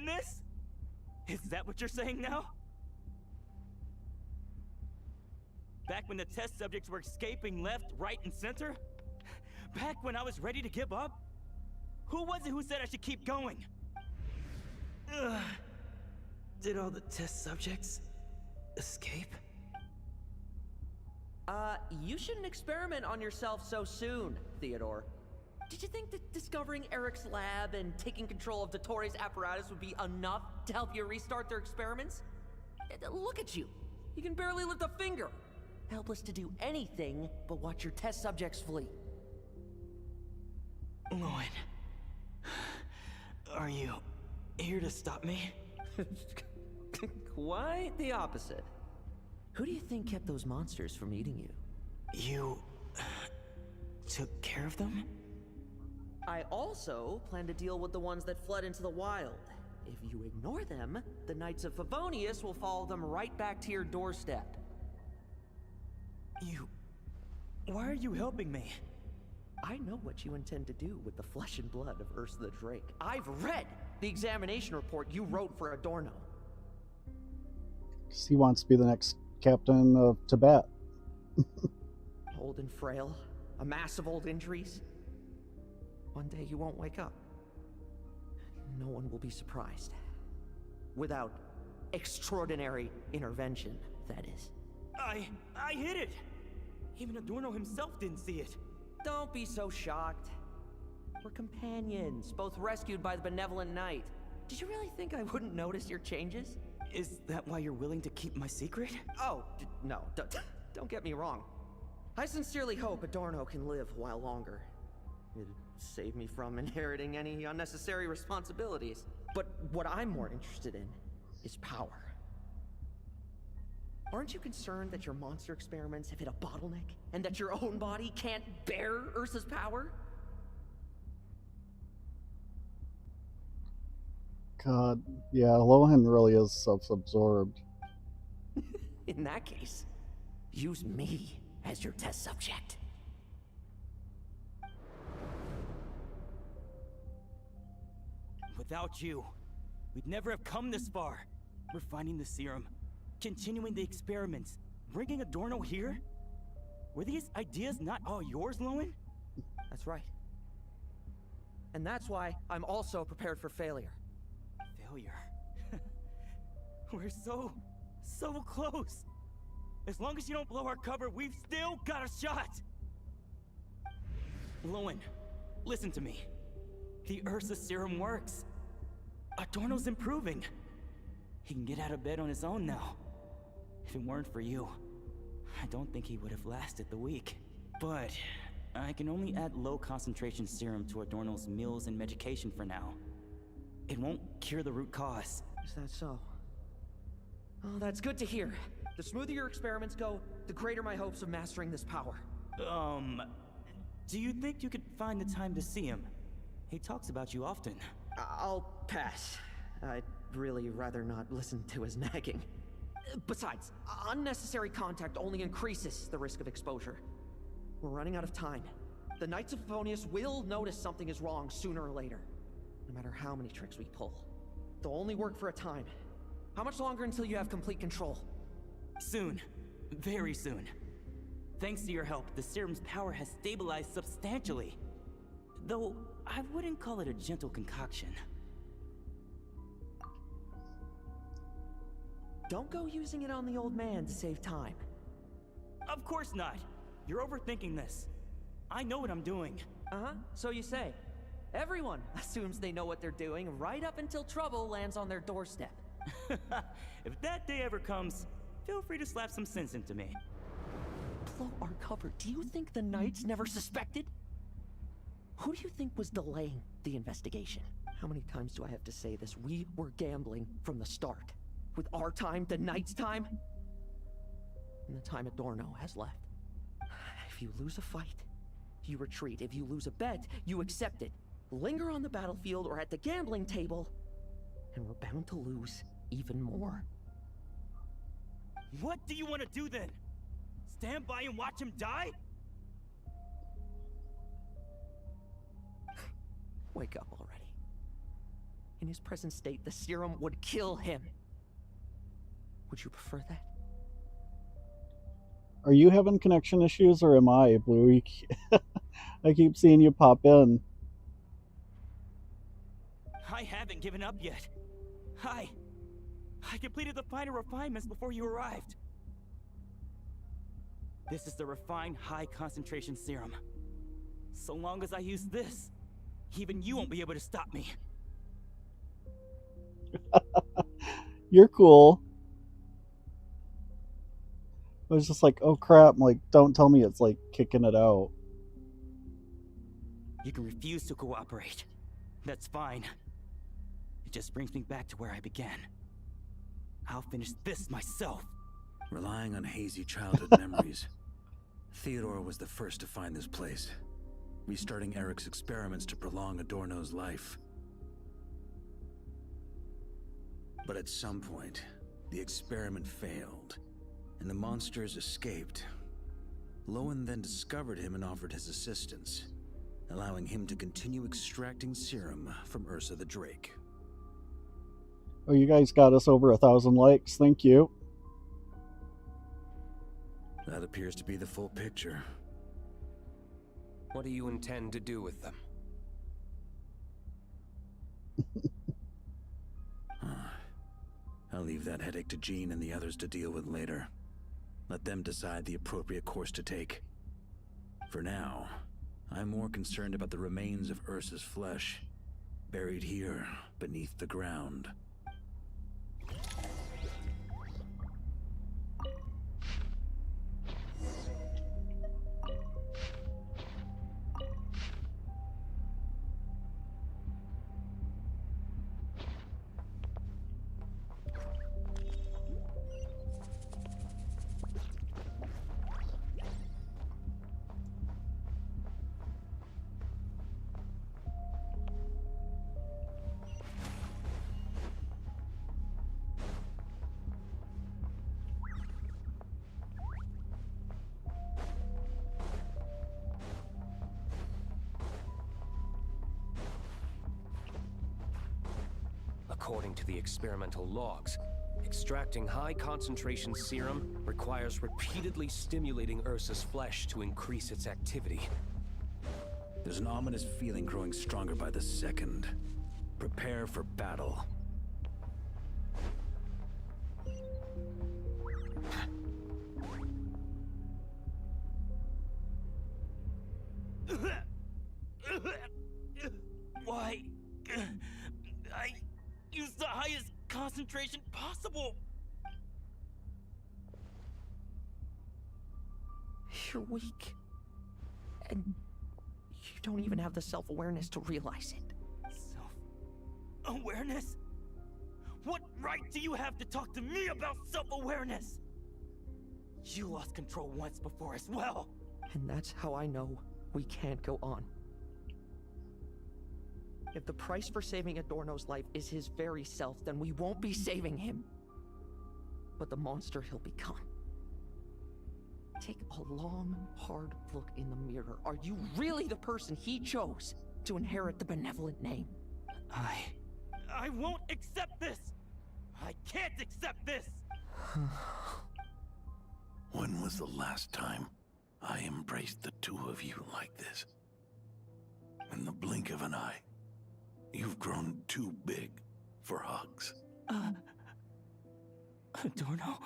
this? Is that what you're saying now? Back when the test subjects were escaping left, right, and center? Back when I was ready to give up? Who was it who said I should keep going? Ugh. Did all the test subjects escape? You shouldn't experiment on yourself so soon, Theodore. Did you think that discovering Eric's lab and taking control of Dottores' apparatus would be enough to help you restart their experiments? Look at you. You can barely lift a finger. Helpless to do anything but watch your test subjects flee. Lohen, are you here to stop me? Quite the opposite. Who do you think kept those monsters from eating you? You took care of them? I also plan to deal with the ones that fled into the wild. If you ignore them, the Knights of Favonius will follow them right back to your doorstep. Why are you helping me? I know what you intend to do with the flesh and blood of Ursa the Drake. I've read the examination report you wrote for Adorno. He wants to be the next captain of Tibet. Old and frail, a mass of old injuries. One day you won't wake up. No one will be surprised. Without extraordinary intervention, that is. I hit it! Even Adorno himself didn't see it. Don't be so shocked. We're companions, both rescued by the benevolent knight. Did you really think I wouldn't notice your changes? Is that why you're willing to keep my secret? Oh, no, don't get me wrong. I sincerely hope Adorno can live a while longer. It'd save me from inheriting any unnecessary responsibilities. But what I'm more interested in is power. Aren't you concerned that your monster experiments have hit a bottleneck, and that your own body can't bear Ursa's power? God, yeah, Lohen really is self-absorbed. In that case, use me as your test subject. Without you, we'd never have come this far. We're finding the serum, continuing the experiments, bringing Adorno here? Were these ideas not all yours, Lohen? That's right. And that's why I'm also prepared for failure. Failure? We're so close. As long as you don't blow our cover, we've still got a shot! Lohen, listen to me. The Ursa serum works. Adorno's improving. He can get out of bed on his own now. If it weren't for you, I don't think he would have lasted the week. But I can only add low concentration serum to Adorno's meals and medication for now. It won't cure the root cause. Is that so? Oh, that's good to hear. The smoother your experiments go, the greater my hopes of mastering this power. Do you think you could find the time to see him? He talks about you often. I'll pass. I'd really rather not listen to his nagging. Besides, unnecessary contact only increases the risk of exposure. We're running out of time. The Knights of Favonius will notice something is wrong sooner or later, no matter how many tricks we pull. They'll only work for a time. How much longer until you have complete control? Soon. Very soon. Thanks to your help, the serum's power has stabilized substantially. Though, I wouldn't call it a gentle concoction. Don't go using it on the old man to save time. Of course not. You're overthinking this. I know what I'm doing. Uh-huh, so you say. Everyone assumes they know what they're doing right up until trouble lands on their doorstep. If that day ever comes, feel free to slap some sense into me. Blow our cover. Do you think the Knights never suspected? Who do you think was delaying the investigation? How many times do I have to say this? We were gambling from the start. With our time, the Knights' time, and the time Adorno has left. If you lose a fight, you retreat. If you lose a bet, you accept it. Linger on the battlefield or at the gambling table, and we're bound to lose even more. What do you want to do then? Stand by and watch him die? Wake up already. In his present state, the serum would kill him. Would you prefer that? Are you having connection issues or am I, Blue? I keep seeing you pop in. I haven't given up yet. I completed the final refinements before you arrived. This is the refined high concentration serum. So long as I use this, even you won't be able to stop me. You're cool. I was just like, oh crap, I'm like, don't tell me it's like kicking it out. You can refuse to cooperate. That's fine. It just brings me back to where I began. I'll finish this myself. Relying on hazy childhood memories, Theodore was the first to find this place, restarting Eric's experiments to prolong Adorno's life. But at some point, the experiment failed, and the monsters escaped. Lohen then discovered him and offered his assistance. allowing him to continue extracting serum from Ursa the Drake. Oh, you guys got us over 1,000 likes. Thank you. That appears to be the full picture. What do you intend to do with them? I'll leave that headache to Jean and the others to deal with later. Let them decide the appropriate course to take. For now, I'm more concerned about the remains of Ursa's flesh, buried here beneath the ground. According to the experimental logs, extracting high-concentration serum requires repeatedly stimulating Ursa's flesh to increase its activity. There's an ominous feeling growing stronger by the second. Prepare for battle. Why? I used the highest concentration possible. You're weak. And you don't even have the self-awareness to realize it. Self-awareness? What right do you have to talk to me about self-awareness? You lost control once before as well. And that's how I know we can't go on. If the price for saving Adorno's life is his very self, then we won't be saving him, but the monster he'll become. Take a long, hard look in the mirror. Are you really the person he chose to inherit the benevolent name? I won't accept this! I can't accept this! When was the last time I embraced the two of you like this? In the blink of an eye, you've grown too big for hugs. Adorno?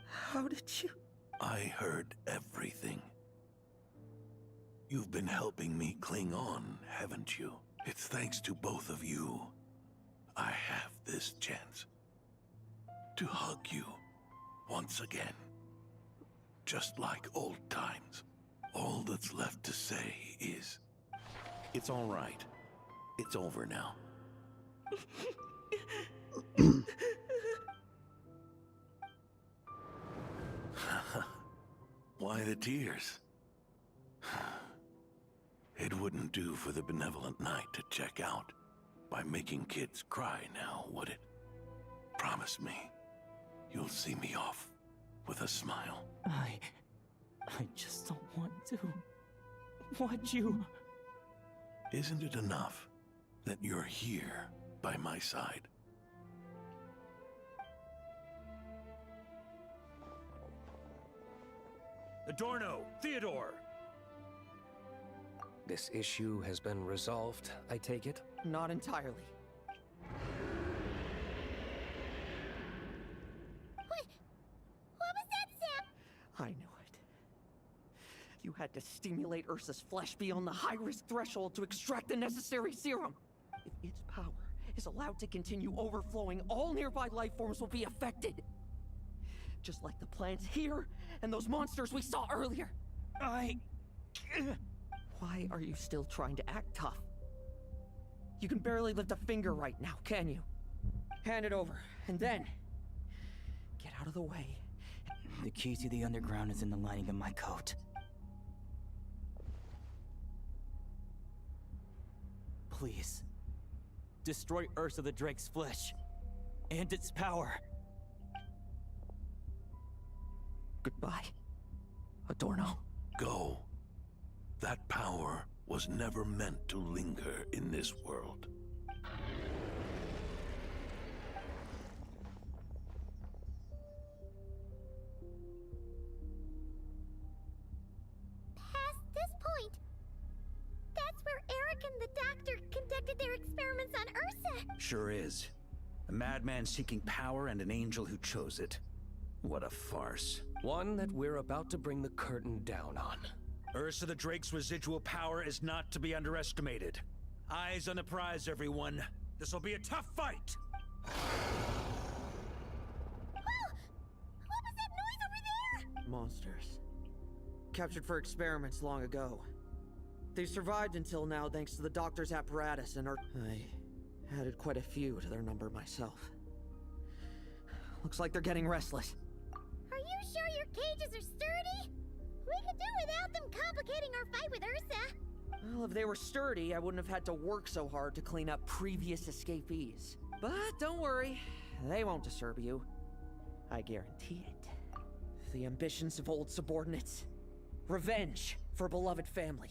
How did you? I heard everything. You've been helping me cling on, haven't you? It's thanks to both of you I have this chance to hug you once again. Just like old times. All that's left to say is, it's all right. It's over now. Why the tears? It wouldn't do for the benevolent knight to check out by making kids cry now, would it? Promise me you'll see me off with a smile. I just don't want to watch you. Isn't it enough that you're here by my side? Adorno! Theodore! This issue has been resolved, I take it? Not entirely. What was that, Sam? I knew it. You had to stimulate Ursa's flesh beyond the high-risk threshold to extract the necessary serum. If its power is allowed to continue overflowing, all nearby life forms will be affected. Just like the plants here and those monsters we saw earlier. Why are you still trying to act tough? You can barely lift a finger right now, can you? Hand it over, and then get out of the way. The key to the underground is in the lining of my coat. Please, destroy Ursa the Drake's flesh and its power. Goodbye, Adorno. Go. That power was never meant to linger in this world. Past this point, that's where Eric and the doctor conducted their experiments on Ursa. Sure is. A madman seeking power and an angel who chose it. What a farce. One that we're about to bring the curtain down on. Ursa the Drake's residual power is not to be underestimated. Eyes on the prize, everyone. This will be a tough fight! Whoa! What was that noise over there? Monsters. Captured for experiments long ago. They've survived until now thanks to the doctor's apparatus and I added quite a few to their number myself. Looks like they're getting restless. Are you sure your cages are sturdy? We could do without them complicating our fight with Ursa. Well, if they were sturdy, I wouldn't have had to work so hard to clean up previous escapees. But don't worry, they won't disturb you. I guarantee it. The ambitions of old subordinates. Revenge for beloved family.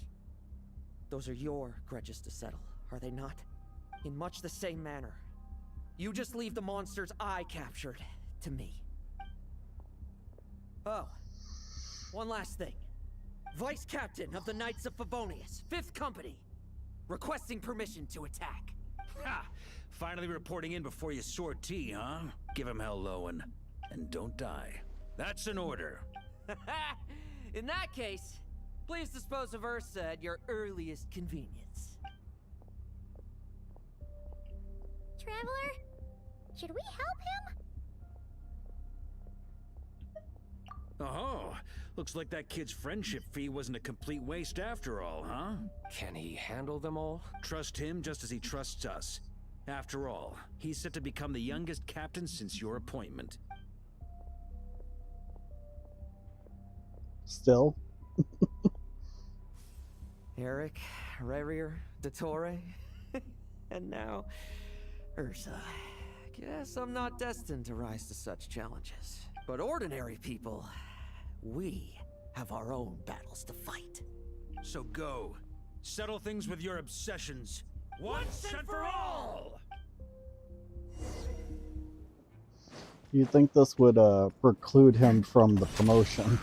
Those are your grudges to settle, are they not? In much the same manner. You just leave the monsters I captured to me. Oh, one last thing. Vice Captain of the Knights of Favonius, 5th Company, requesting permission to attack. Ha! Finally reporting in before you sortie, huh? Give him hell, Lohen. And don't die. That's an order. In that case, please dispose of Ursa at your earliest convenience. Traveler, should we help him? Oh, looks like that kid's friendship fee wasn't a complete waste after all, huh? Can he handle them all? Trust him just as he trusts us. After all, he's set to become the youngest captain since your appointment. Still? Eric, Rerir, Dottore, and now Ursa. Guess I'm not destined to rise to such challenges. But ordinary people, we have our own battles to fight. So go. Settle things with your obsessions. Once and for all! You'd think this would preclude him from the promotion.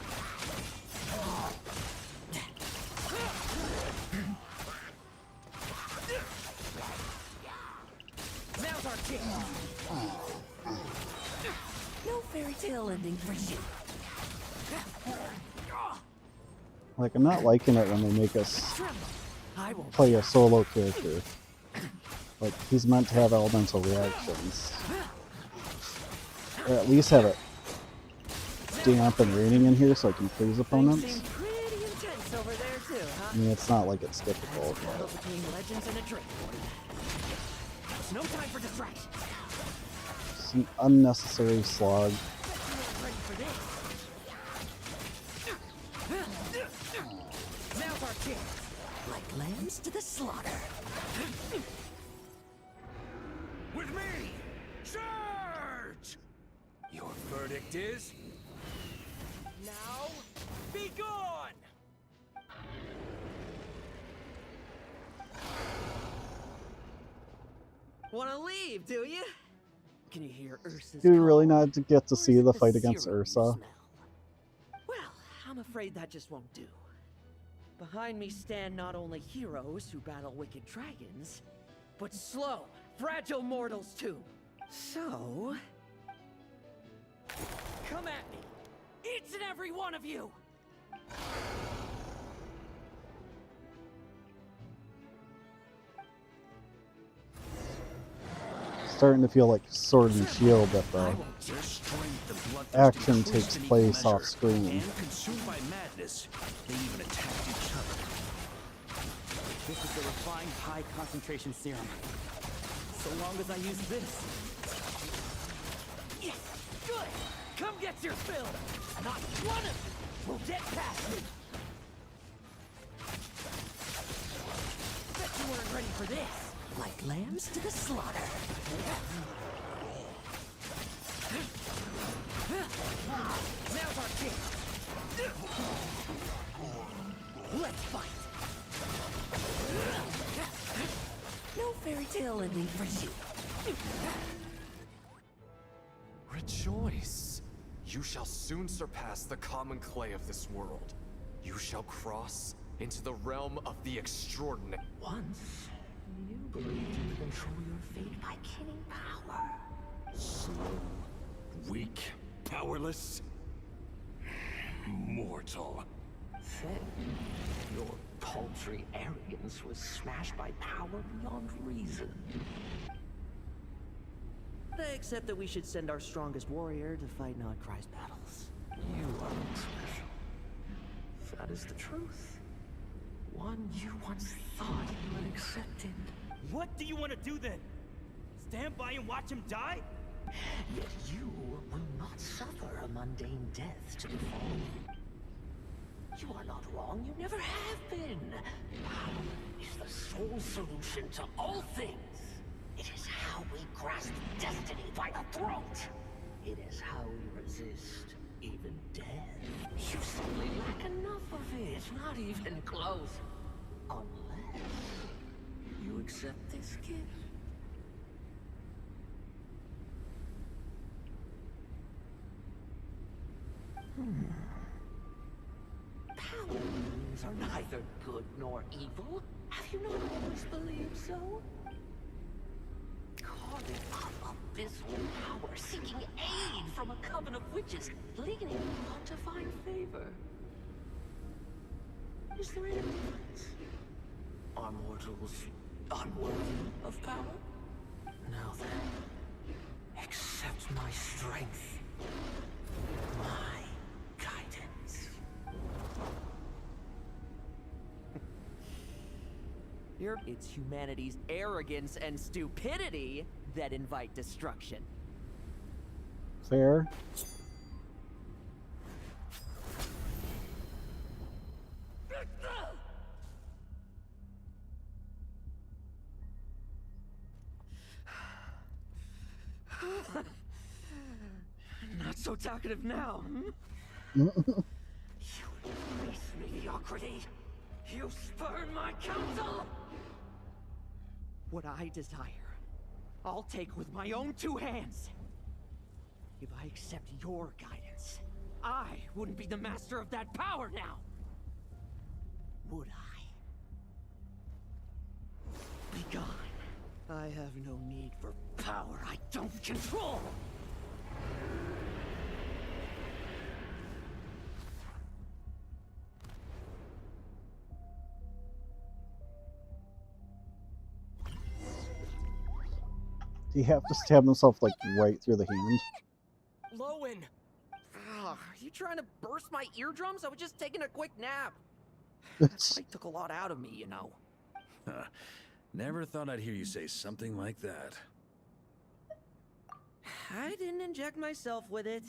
Now's our chance. No fairy tale ending for you. Like, I'm not liking it when they make us I won't play a solo character. Like, he's meant to have elemental reactions. Or at least have it damp and raining in here so I can freeze opponents. seem pretty intense over there too, huh? I mean, it's not like it's difficult, Battle but between legends and a drink. It's no time for distraction. it's an unnecessary slog. Ready for this? Now's our chance. Like lambs to the slaughter. With me! Charge! Your verdict is... Now, be gone! Wanna leave, do you? Can you hear Ursa's Do we really call? not get to Or see is it the fight against serum you Ursa? smell? Well, I'm afraid that just won't do. Behind me stand not only heroes who battle wicked dragons, but slow, fragile mortals too. So... come at me! Each and every one of you! Starting to feel like Sword and Shield that the Their strength and bloodthirsty action cruise takes in equal place off measure. screen. And consumed by madness, they even attacked each other. This is the refined high concentration serum. So long as I use this. Yes! Good! Come get your fill! Not one of you will get past me! Bet you weren't ready for this! Like lambs to the slaughter. Now's our chance! Let's fight! No fairy tale ending for you. Rejoice! You shall soon surpass the common clay of this world. You shall cross into the realm of the extraordinary. Once, you believed you could control your fate by killing power. Slow, weak, powerless, mortal. Then, your paltry arrogance was smashed by power beyond reason. Except that we should send our strongest warrior to fight Nodcry's battles. You are special. That is the truth. One you once thought you had accepted. What do you want to do then? Stand by and watch him die? Yet you will not suffer a mundane death to befall you. You are not wrong, you never have been. Power is the sole solution to all things. It is how we grasp destiny by the throat. It is how we resist even death. You simply lack enough of it, not even close. Unless you accept this gift. Power wounds are neither good nor evil. Have you not always believed so? Carving up abysmal power, seeking aid from a coven of witches, leaning on to find favor. Is there any difference? Are mortals unworthy of power? Now then, accept my strength, my guidance. It's humanity's arrogance and stupidity that invite destruction. Fair. Not so talkative now. Mm. You embrace mediocrity. You spurn my counsel. What I desire, I'll take with my own two hands. If I accept your guidance, I wouldn't be the master of that power now. Would I? Be gone. I have no need for power I don't control. He have to stab himself like right through the hand. Lohen! Are you trying to burst my eardrums? I was just taking a quick nap. That fight took a lot out of me, you know. Never thought I'd hear you say something like that. I didn't inject myself with it.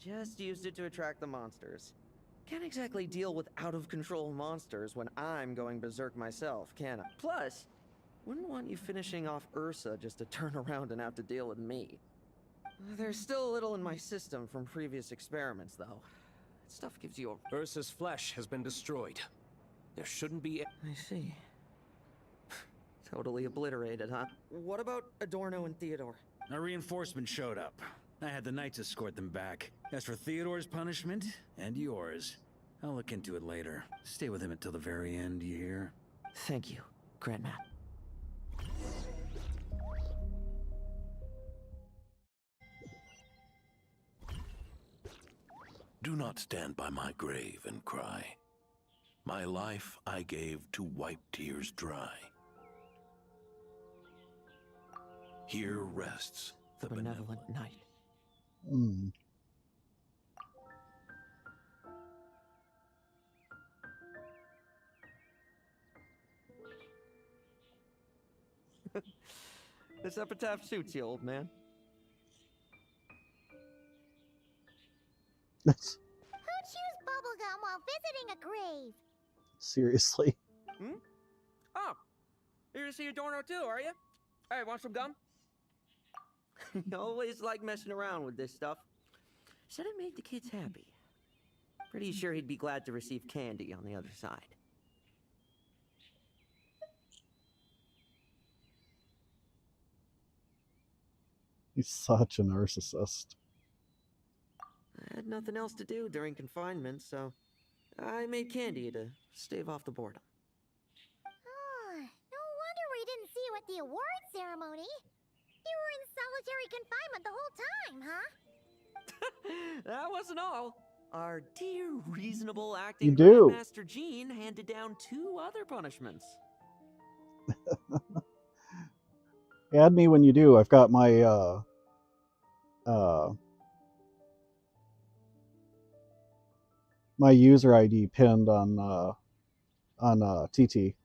Just used it to attract the monsters. Can't exactly deal with out-of-control monsters when I'm going berserk myself, can I? Plus, wouldn't want you finishing off Ursa just to turn around and have to deal with me. There's still a little in my system from previous experiments, though. That stuff gives you a... Ursa's flesh has been destroyed. There shouldn't be... I see. Totally obliterated, huh? What about Adorno and Theodore? A reinforcement showed up. I had the knights escort them back. As for Theodore's punishment, and yours, I'll look into it later. Stay with him until the very end, you hear? Thank you, Grandma. Do not stand by my grave and cry. My life I gave to wipe tears dry. Here rests The benevolent knight. Mm. This epitaph suits you, old man. Who chews bubblegum while visiting a grave? Seriously. Hmm? Oh, you're to see Adorno too, are you? Hey, want some gum? You always like messing around with this stuff. Said it made the kids happy. Pretty sure he'd be glad to receive candy on the other side. He's such a narcissist. I had nothing else to do during confinement, so I made candy to stave off the boredom. Oh, no wonder we didn't see you at the award ceremony. You were in solitary confinement the whole time, huh? That wasn't all. Our dear, reasonable You acting do. Grandmaster Jean handed down 2 other punishments. Add me when you do. I've got my my user ID pinned on TT.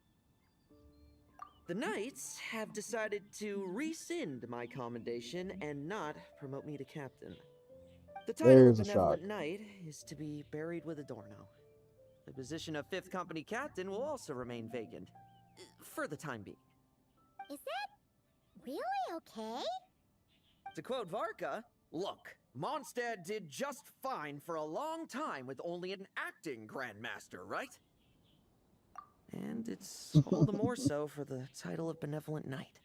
The Knights have decided to rescind my commendation and not promote me to captain. The title There's a of shock. Benevolent Knight is to be buried with Adorno. The position of 5th Company Captain will also remain vacant, for the time being. Is that really okay? To quote Varka, look, Mondstadt did just fine for a long time with only an acting Grandmaster, right? And it's all the more so for the title of Benevolent Knight.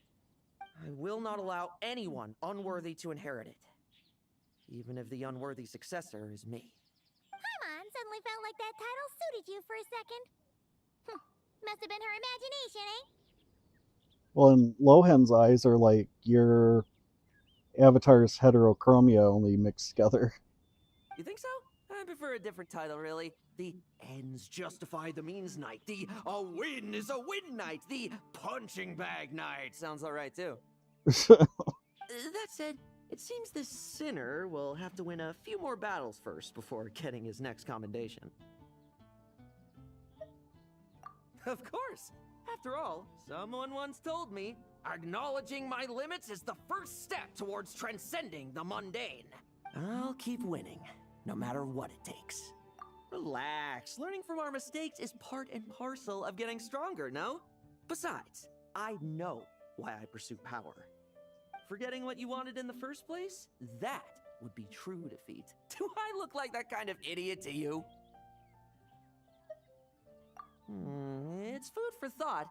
I will not allow anyone unworthy to inherit it, even if the unworthy successor is me. Paimon suddenly felt like that title suited you for a second. Must have been her imagination, eh? Well, in Lohen's eyes are like your Avatar's heterochromia only mixed together. You think so? I prefer a different title, really. The ends justify the means Knight. The a win is a win Knight. The punching bag Knight. Sounds alright, too. That said, it seems this sinner will have to win a few more battles first before getting his next commendation. Of course! After all, someone once told me, acknowledging my limits is the first step towards transcending the mundane. I'll keep winning, no matter what it takes. Relax, learning from our mistakes is part and parcel of getting stronger, no? Besides, I know why I pursue power. Forgetting what you wanted in the first place? That would be true defeat. Do I look like that kind of idiot to you? It's food for thought.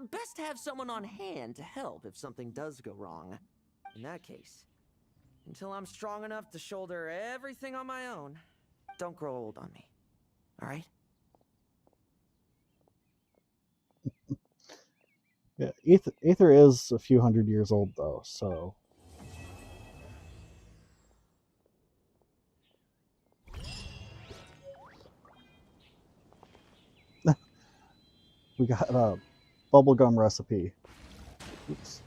Best to have someone on hand to help if something does go wrong. In that case, until I'm strong enough to shoulder everything on my own, don't grow old on me. Alright? Yeah, Aether is a few hundred years old, though, so... We got a bubblegum recipe. Oops.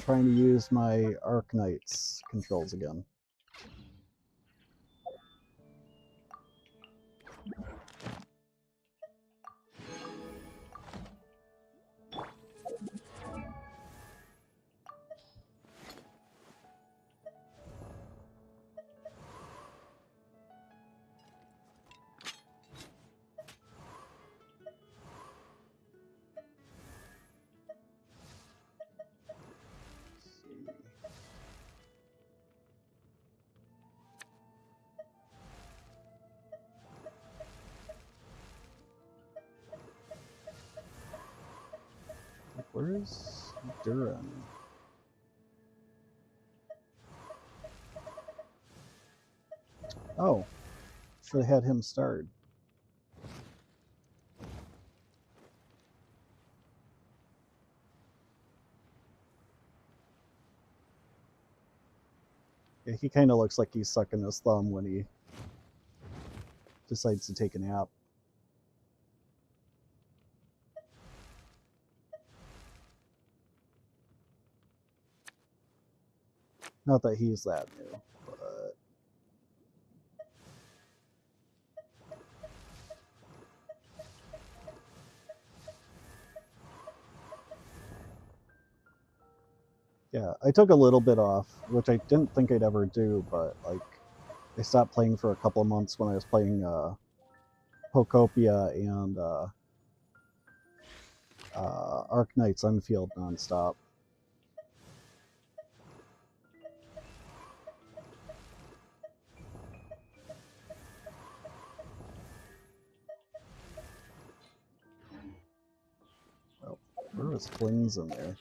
Trying to use my Arknight's controls again. Where's Duran? Oh, should have had him start. Yeah, he kind of looks like he's sucking his thumb when he decides to take a nap. Not that he's that new, but... Yeah, I took a little bit off, which I didn't think I'd ever do, but, like, I stopped playing for a couple of months when I was playing, Pocopia and, Arknight's Unfield nonstop. Oh, there was flings in there.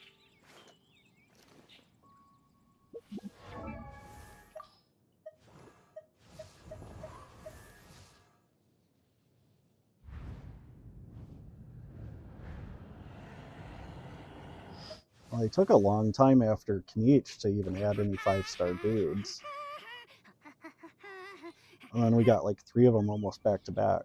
Well, it took a long time after Kniech to even add any 5-star dudes. And then we got like 3 of them almost back to back.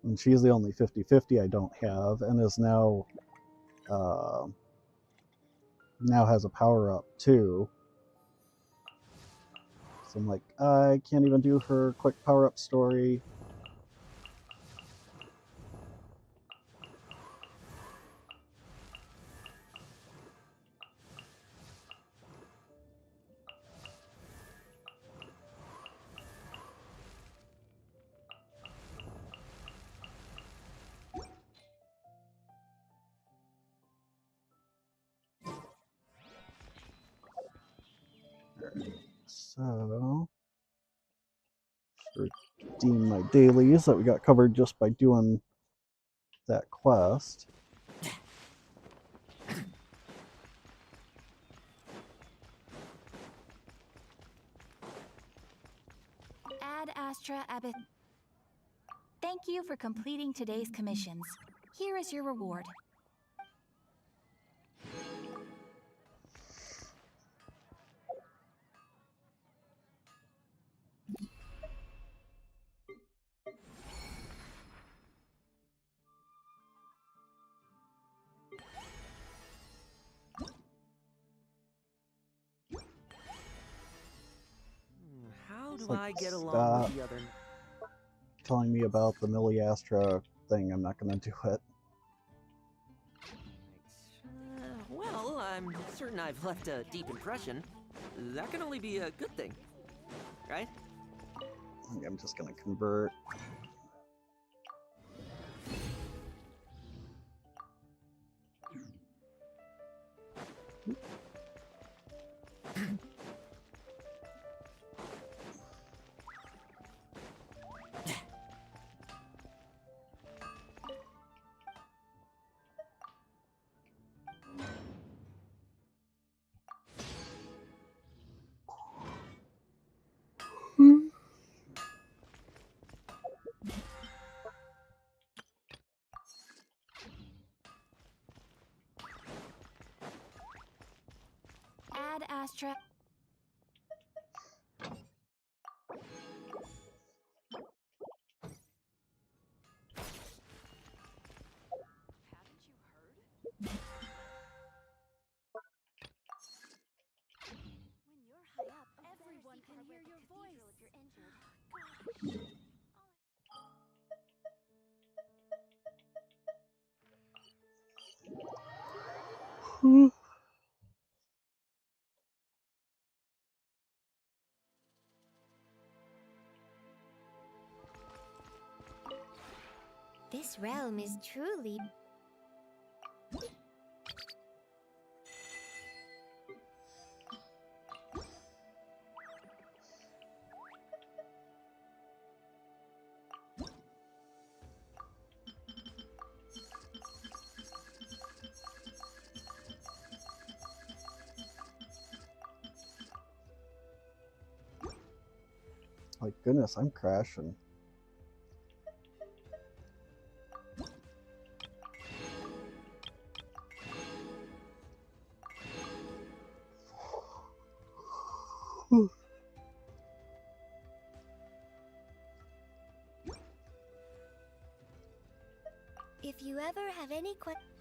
And she's the only 50/50 I don't have, and is now has a power-up too. So I'm like, I can't even do her quick power-up story. So, redeem my dailies that we got covered just by doing that quest. Ad Astra Abyss. Thank you for completing today's commissions. Here is your reward. How do Like, I get along stop with the other? telling me about the Millie Astra thing. I'm not going to do it. Well, I'm certain I've left a deep impression. That can only be a good thing, right? I'm just going to convert. Ad Astra. Everyone can hear your voice. If you're injured. This realm is truly... Like, goodness, I'm crashing. If you ever have any questions...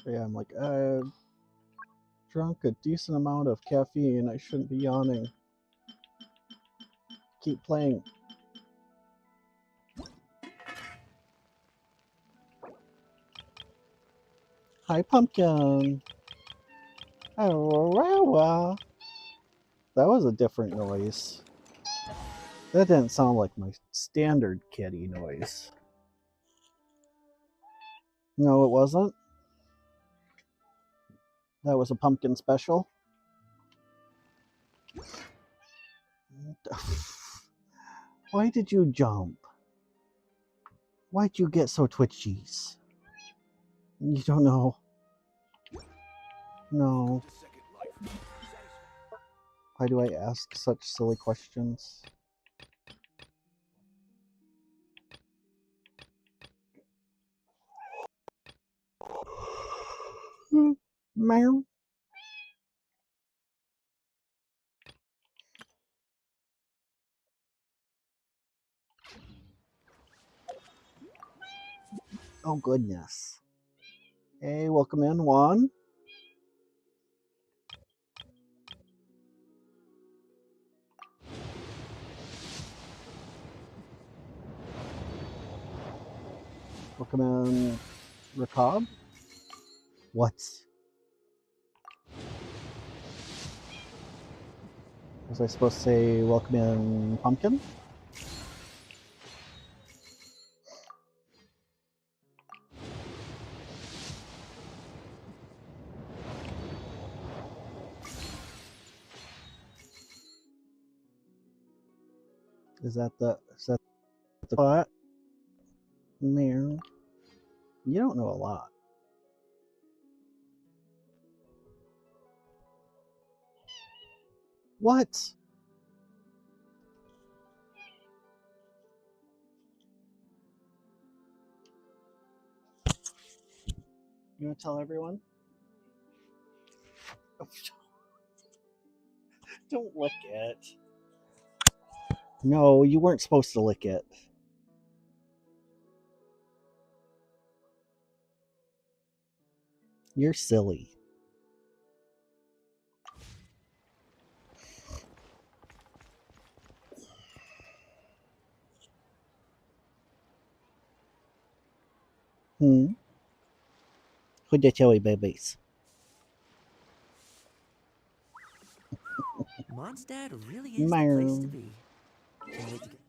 Yeah, I'm like, I've drunk a decent amount of caffeine. I shouldn't be yawning. Keep playing. Hi, Pumpkin. Oh, that was a different noise. That didn't sound like my standard kitty noise. No, it wasn't. That was a pumpkin special. Why did you jump? Why'd you get so twitchies? You don't know. No. Why do I ask such silly questions? Meow. Oh, goodness. Hey, welcome in, Juan. Welcome in, Rakab. What? Was I supposed to say welcome in, Pumpkin? Is that the spot? Meow. You don't know a lot. What? You want to tell everyone? Don't lick it. No, you weren't supposed to lick it. You're silly. Who'd they tell you, babies? Mondstadt really is the place to be. Can't wait to get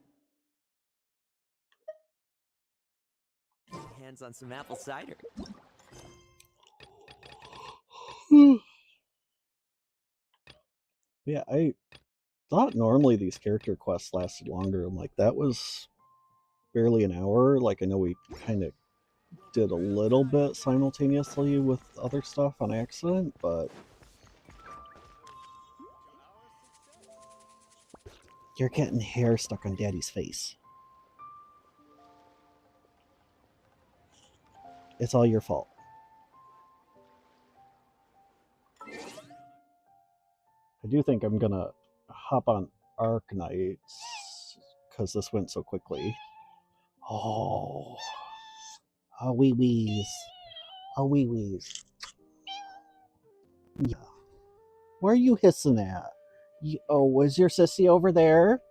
hands on some apple cider. Yeah, I thought normally these character quests lasted longer. I'm like, that was barely an hour. Like, I know we kind of did a little bit simultaneously with other stuff on accident, but you're getting hair stuck on Daddy's face. It's all your fault. I do think I'm gonna hop on Arknights because this went so quickly. Oh, wee wees. Oh, wee wees. Yeah. Where are you hissing at? Oh, was your sissy over there?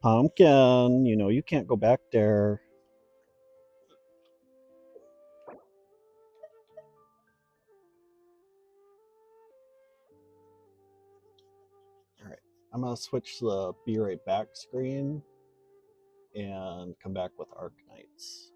Pumpkin, you know you can't go back there. Alright, I'm gonna switch the be right back screen and come back with Arknights.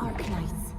Arknights.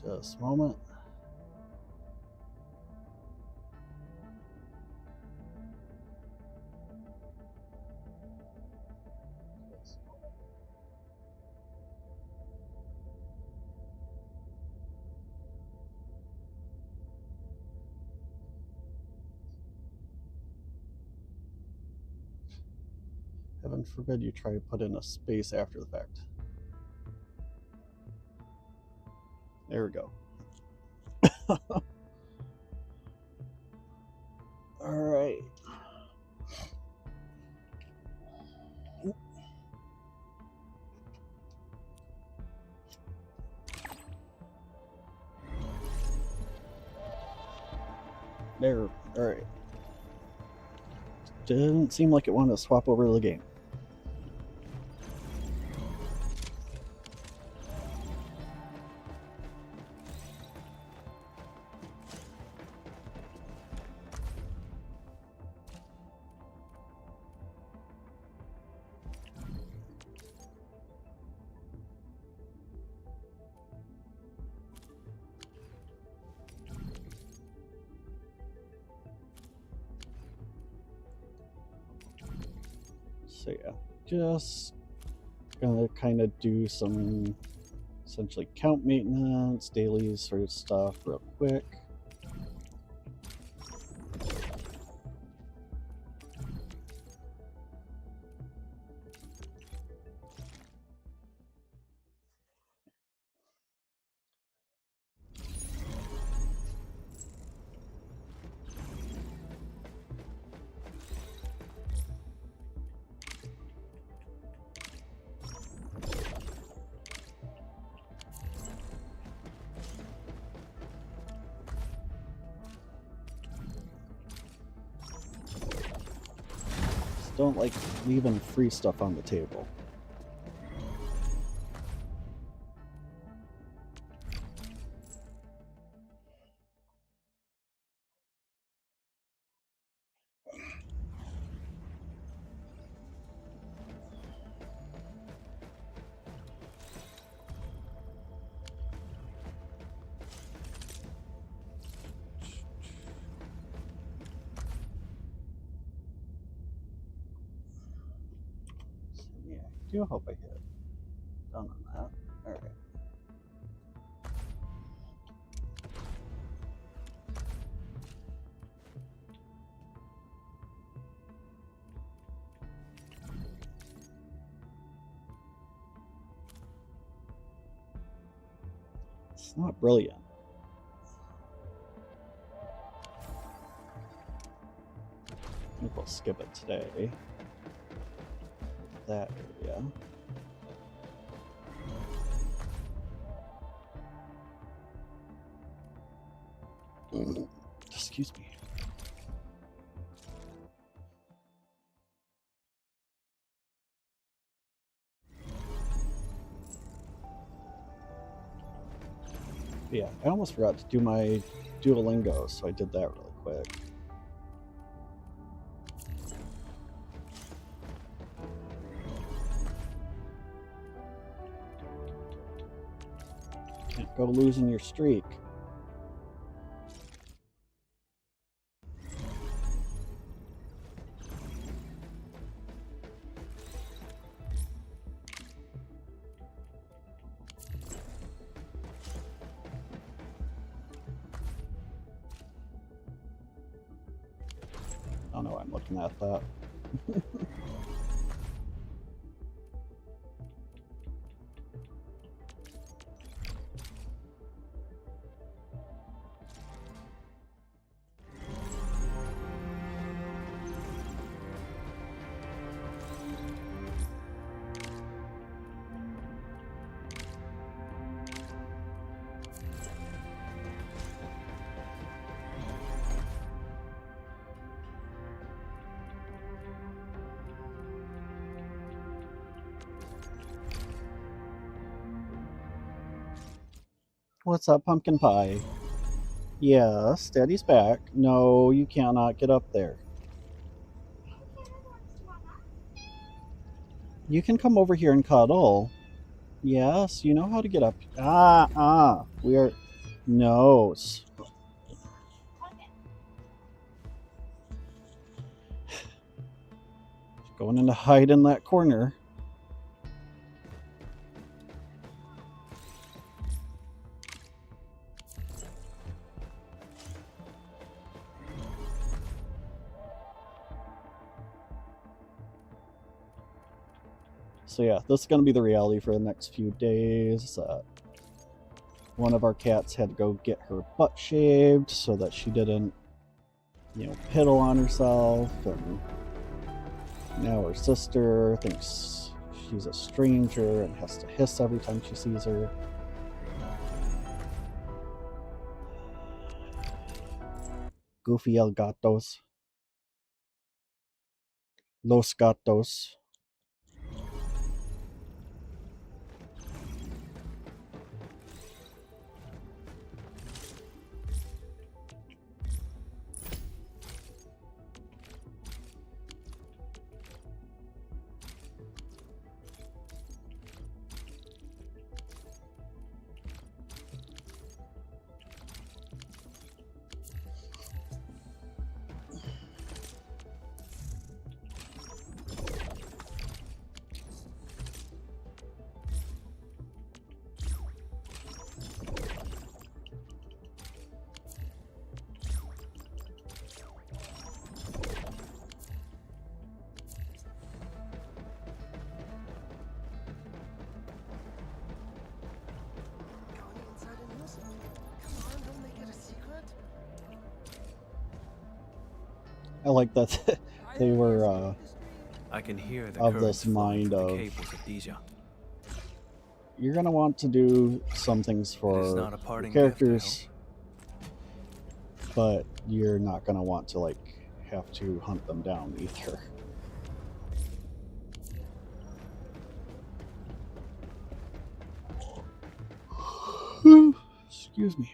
Just a moment. Heaven forbid you try to put in a space after the fact. There we go. All right. There. All right. Didn't seem like it wanted to swap over the game. So yeah, just gonna kind of do some essentially count maintenance, dailies sort of stuff real quick. Don't like leaving free stuff on the table. Yeah, I do hope I hit done on that. All right. It's not brilliant. I think we'll skip it today. That area. Excuse me. Yeah, I almost forgot to do my Duolingo, so I did that really quick. Can't go losing your streak. Oh no, I'm looking at that. What's up, pumpkin pie? Yes, Daddy's back. No, you cannot get up there. You can come over here and cuddle. Yes, you know how to get up. We are No. Going in to hide in that corner. So yeah, this is going to be the reality for the next few days. One of our cats had to go get her butt shaved so that she didn't, piddle on herself. And now her sister thinks she's a stranger and has to hiss every time she sees her. Goofy el gatos. Los gatos. I like that they were I can hear the of this mind of you're gonna want to do some things for your characters, but you're not gonna want to have to hunt them down either. Excuse me.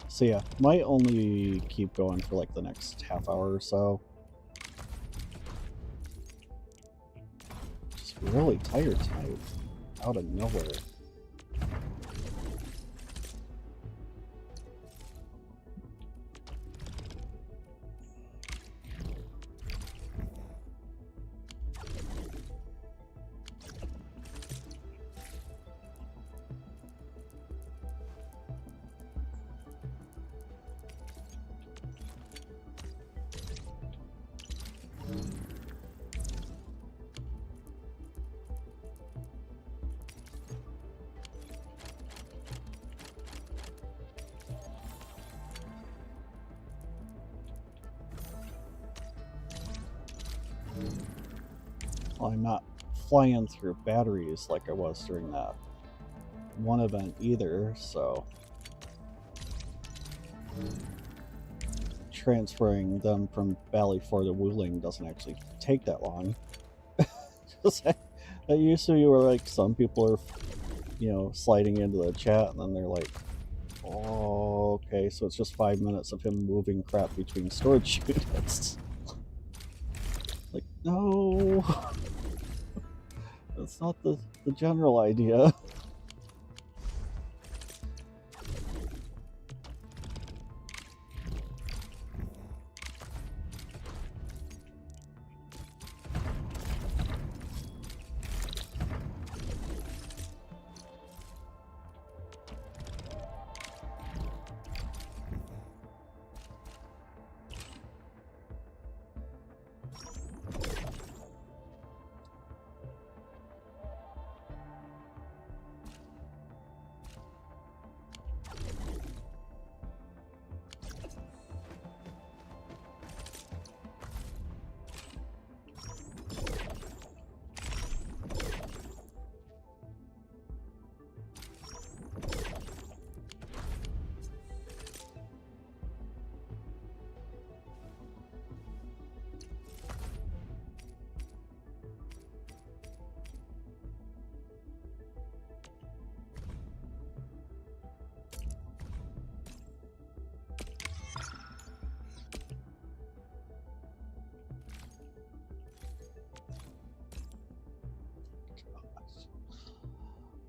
So yeah, might only keep going for the next half hour or so. Just really tired tonight, out of nowhere. Well, I'm not flying through batteries like I was during that one event either, so transferring them from Valley 4 to Wuling doesn't actually take that long. That used to be where some people are, sliding into the chat and then they're like, oh, okay, so it's just 5 minutes of him moving crap between storage units. No, that's not the general idea.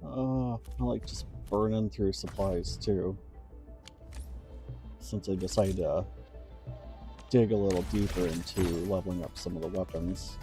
I like just burning through supplies too. Since I decided to dig a little deeper into leveling up some of the weapons.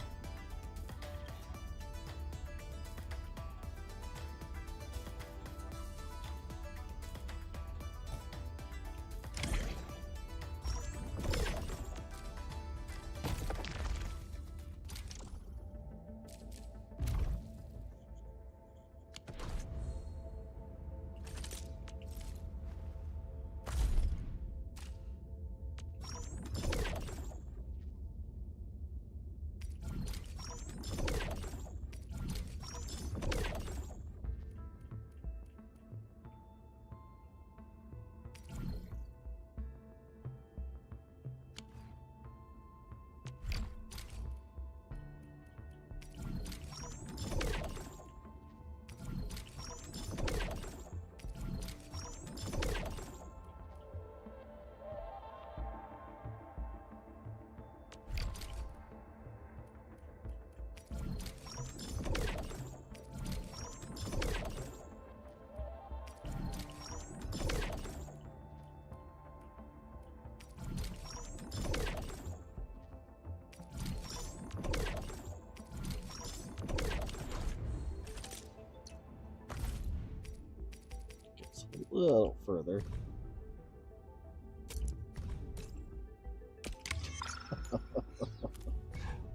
A little further.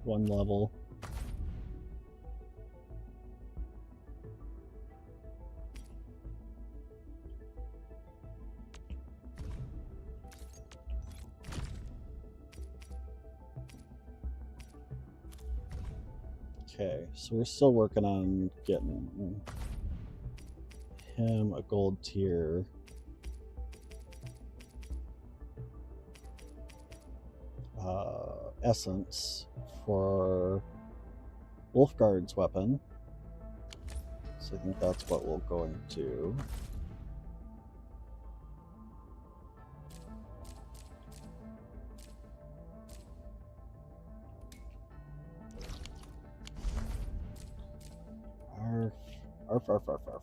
One level. Okay, so we're still working on getting him a gold tier. Essence for Wolfguard's weapon. So I think that's what we'll go into. Arf, arf, arf, arf, arf.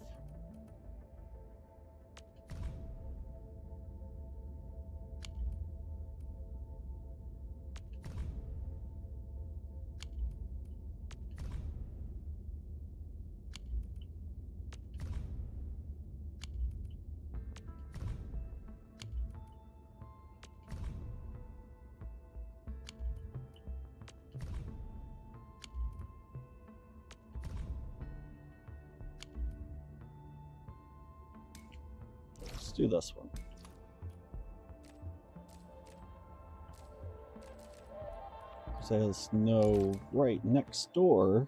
Let's do this one. Because there's no right next door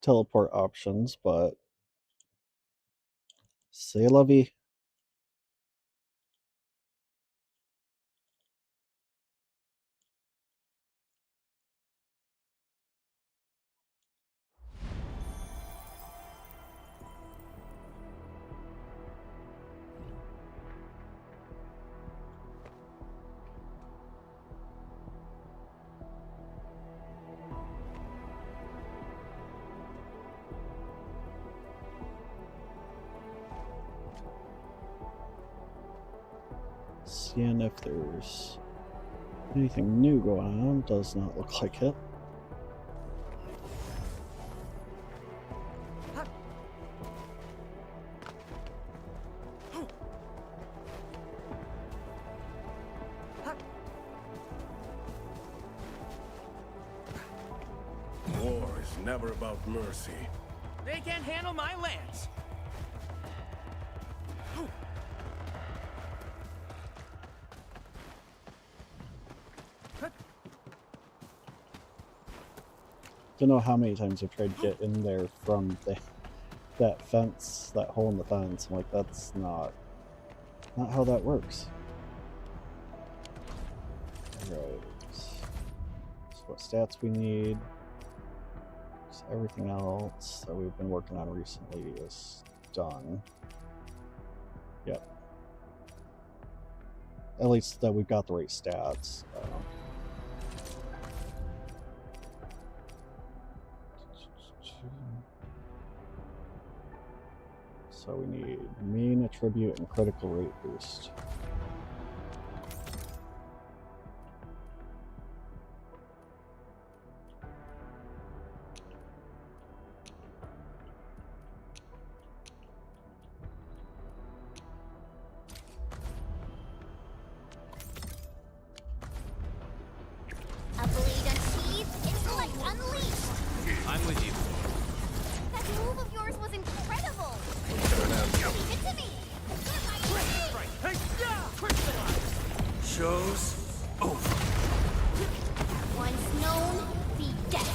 teleport options, but c'est la vie. Seeing if there's anything new going on. Does not look like it. War is never about mercy. They can't handle my lance. Don't know how many times I've tried to get in there from that fence, that hole in the fence. I'm like, that's not how that works. Alright. So what stats we need. So everything else that we've been working on recently is done. Yep. At least that we've got the right stats. So we need main attribute and critical rate boost. A blade unsheathed, intellect unleashed! I'm with you. That move of yours was incredible! Leave it to me! Show's over. Once known, be dead.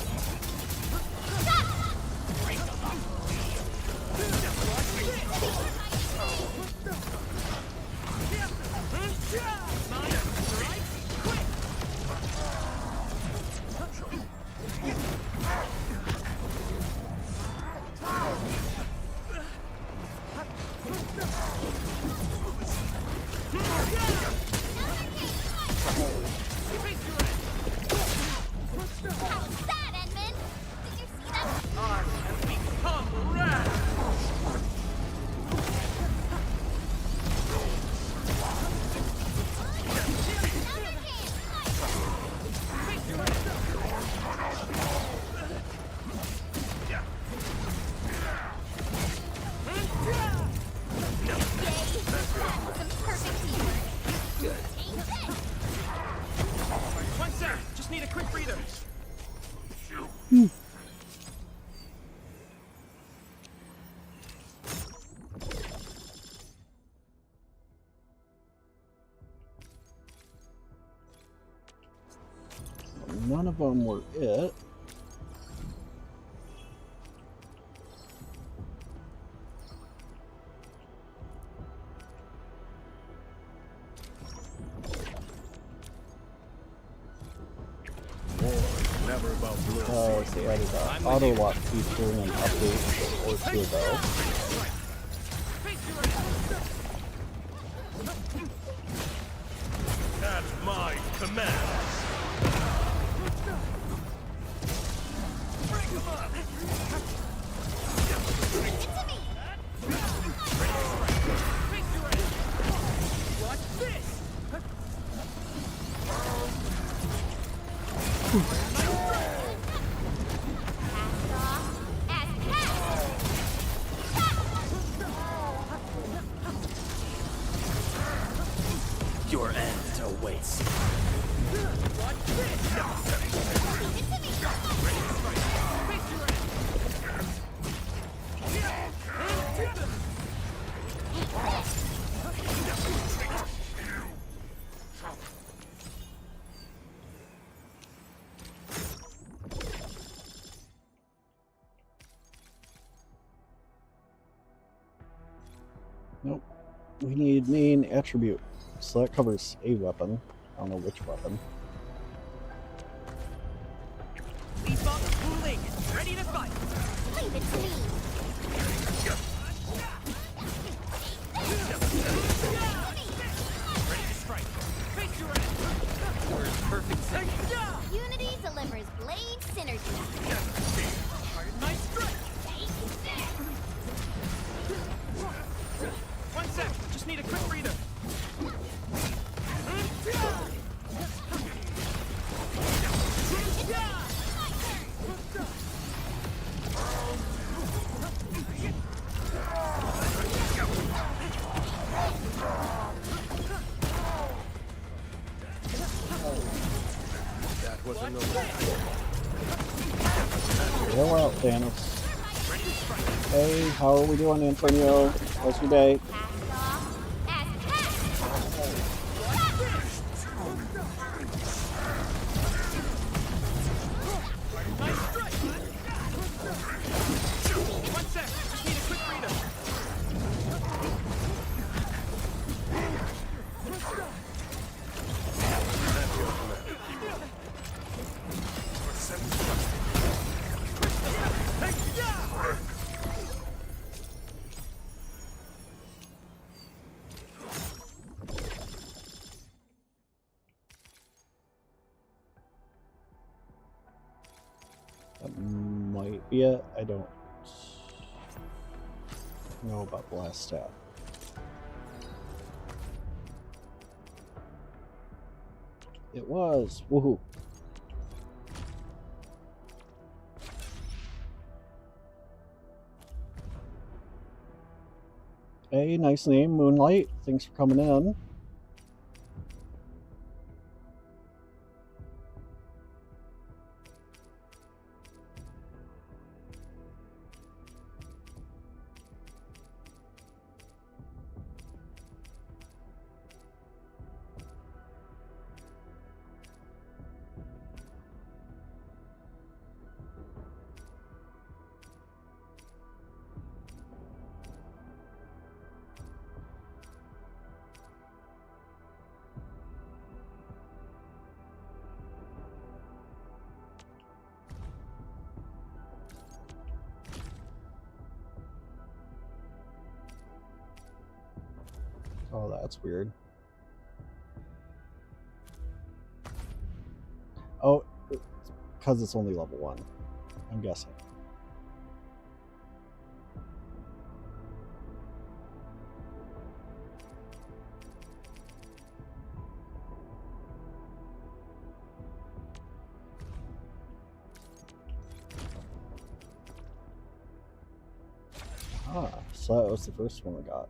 How's that, Edmund? Did you see that? I have become wrath. One sec, just need a quick breather. None of them were it. Never about blue. They added an auto lock feature in an update or two ago. At my command. Your end awaits. Nope. We need main attribute. So that covers a weapon. I don't know which weapon. Default cooling, ready to fight. Leave it to me! Ready to strike. Face your end. We're in perfect sync. Unity delivers blade synergy. Pardon my strike. One sec, just need a quick breather. That was a no. Roll out, Thanos. Hey, how are we doing, Antonio? How's your day? One sec, just need a quick breather. That might be it. I don't know about the last stat. It was. Woohoo. Hey, nice name, Moonlight. Thanks for coming in. Oh, that's weird. Oh, because it's only level 1, I'm guessing. Ah, so that was the first one I got.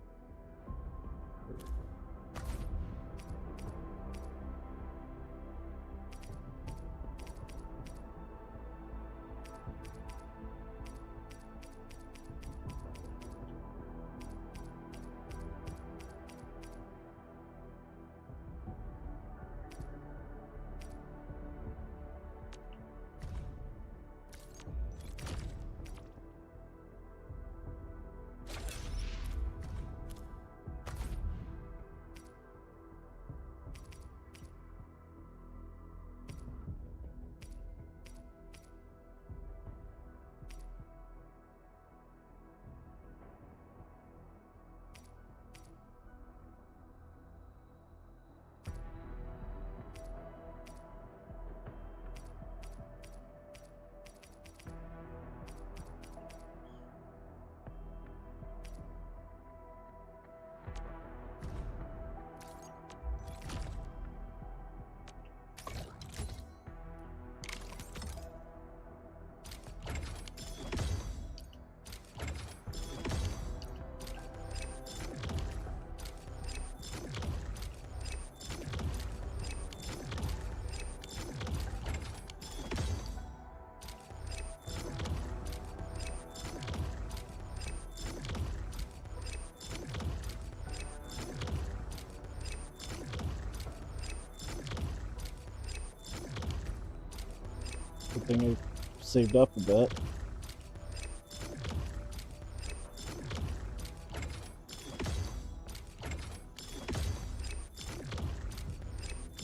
Good thing I saved up a bit.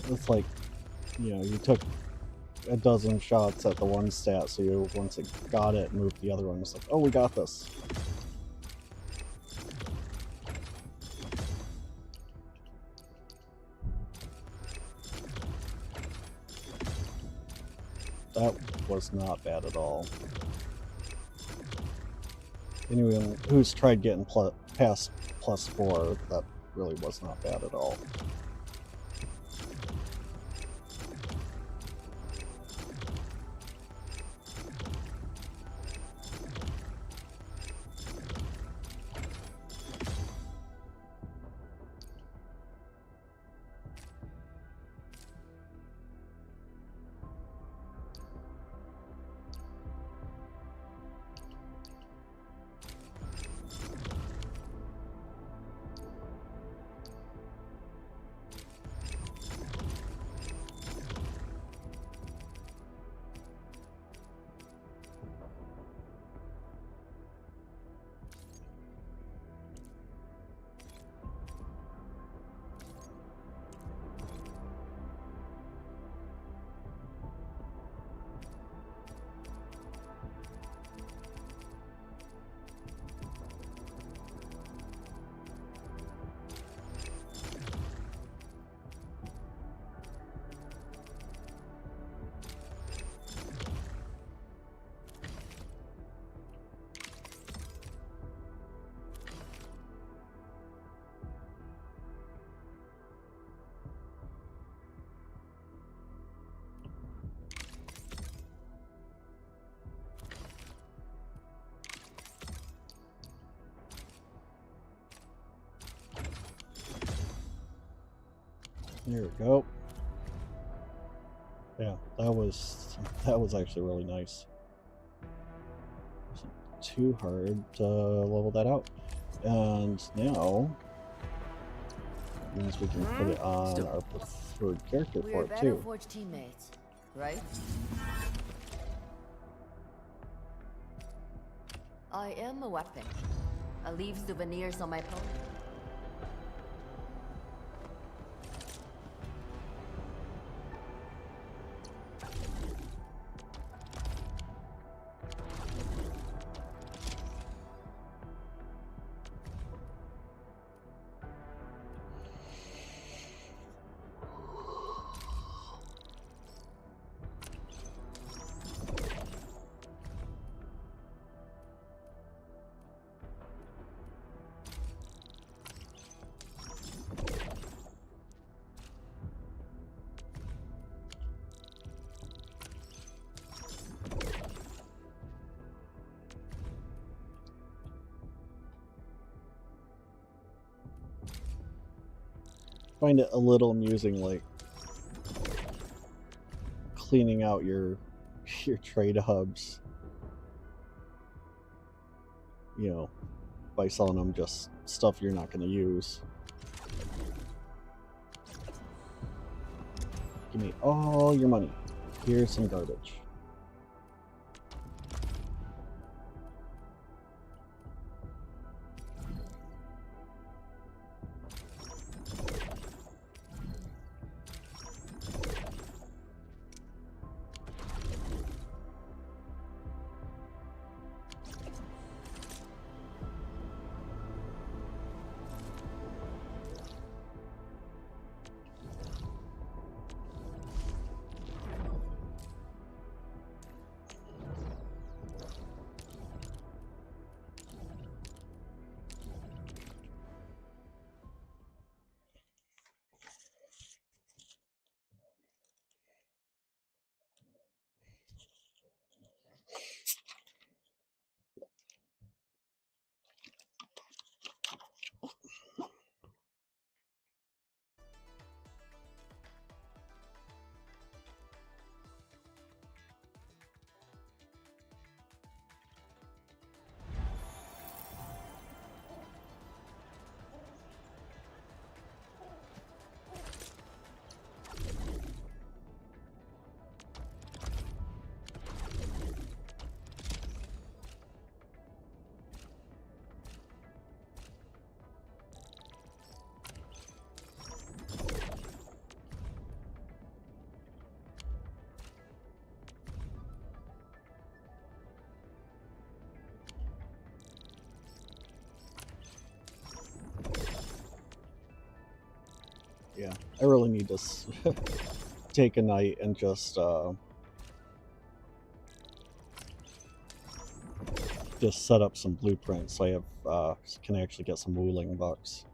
It's like, you know, you took a dozen shots at the one stat, so you once it got it, moved the other one. It's like, oh, we got this. That was not bad at all. Anyone who's tried getting past +4, that really was not bad at all. There we go. Yeah, that was actually really nice. Wasn't too hard to level that out. And now means we can put it on our preferred character for it too. Forge teammates, right? I am a weapon. I leave souvenirs on my pony. Find it a little amusing, like cleaning out your trade hubs, you know, by selling them just stuff you're not going to use. Give me all your money. Here's some garbage. Yeah, I really need to take a night and just set up some blueprints so I have can actually get some wooling bucks.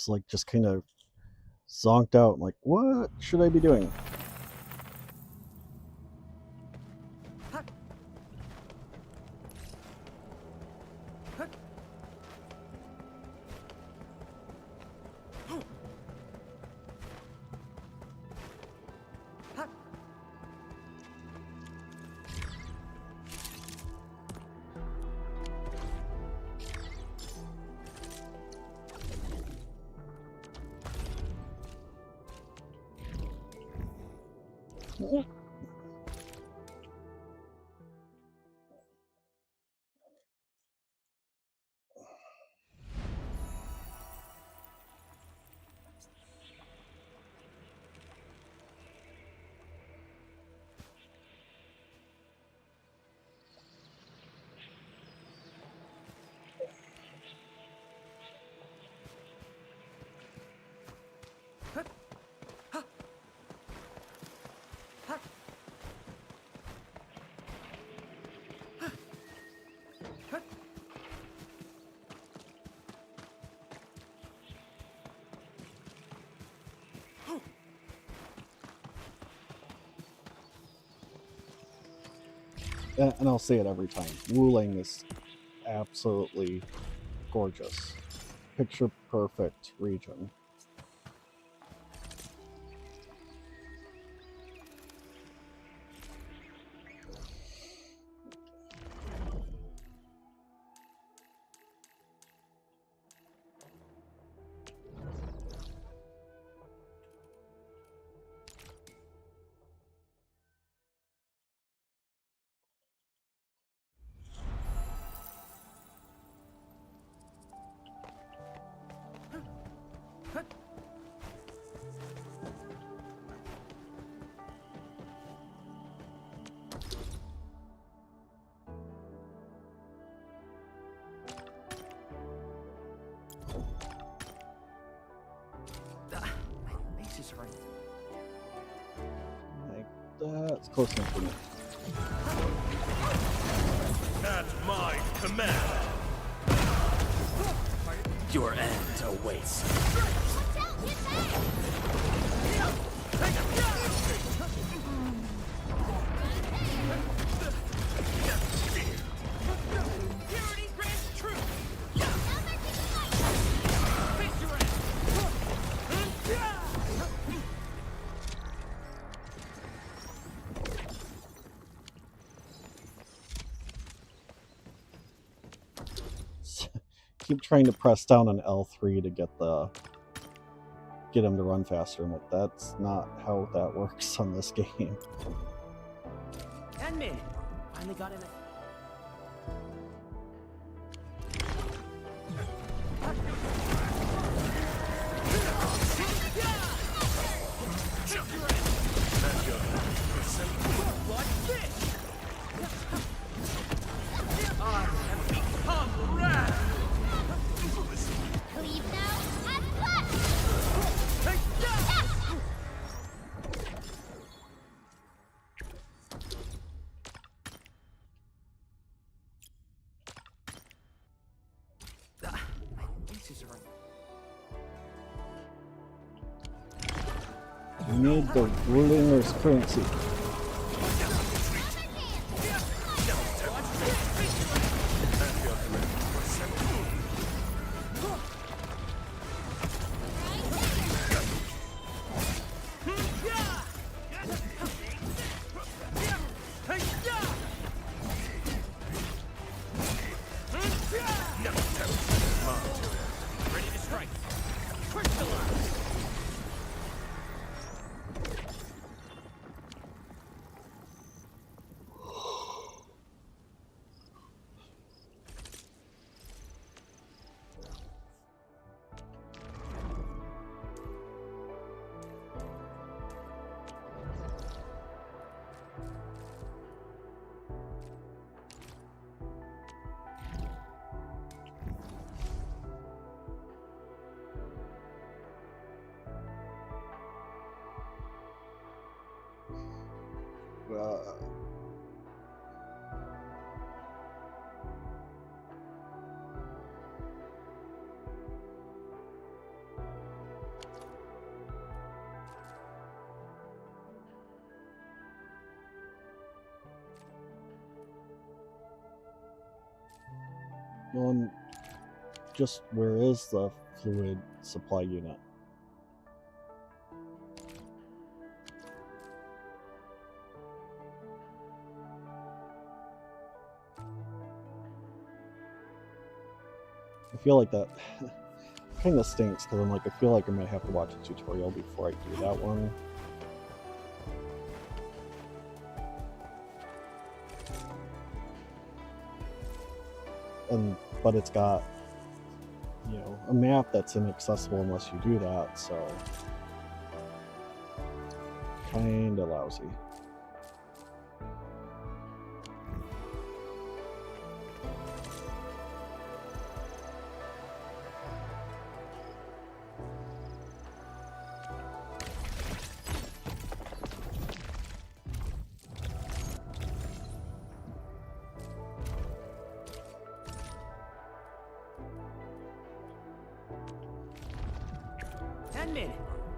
It's like just kind of zonked out. I'm like, what should I be doing? And I'll say it every time. Wuling is absolutely gorgeous. Picture perfect region. Like that's close enough for me. At my command. Your end awaits. Keep trying to press down on L3 to get him to run faster. I'm like, that's not how that works on this game. Admin! Finally got in it. You need the ruler's currency. Ready to strike. Well, and just where is the fluid supply unit? I feel like that kind of stinks because I'm like, I feel like I might have to watch a tutorial before I do that one. But it's got, you know, a map that's inaccessible unless you do that, so kind of lousy.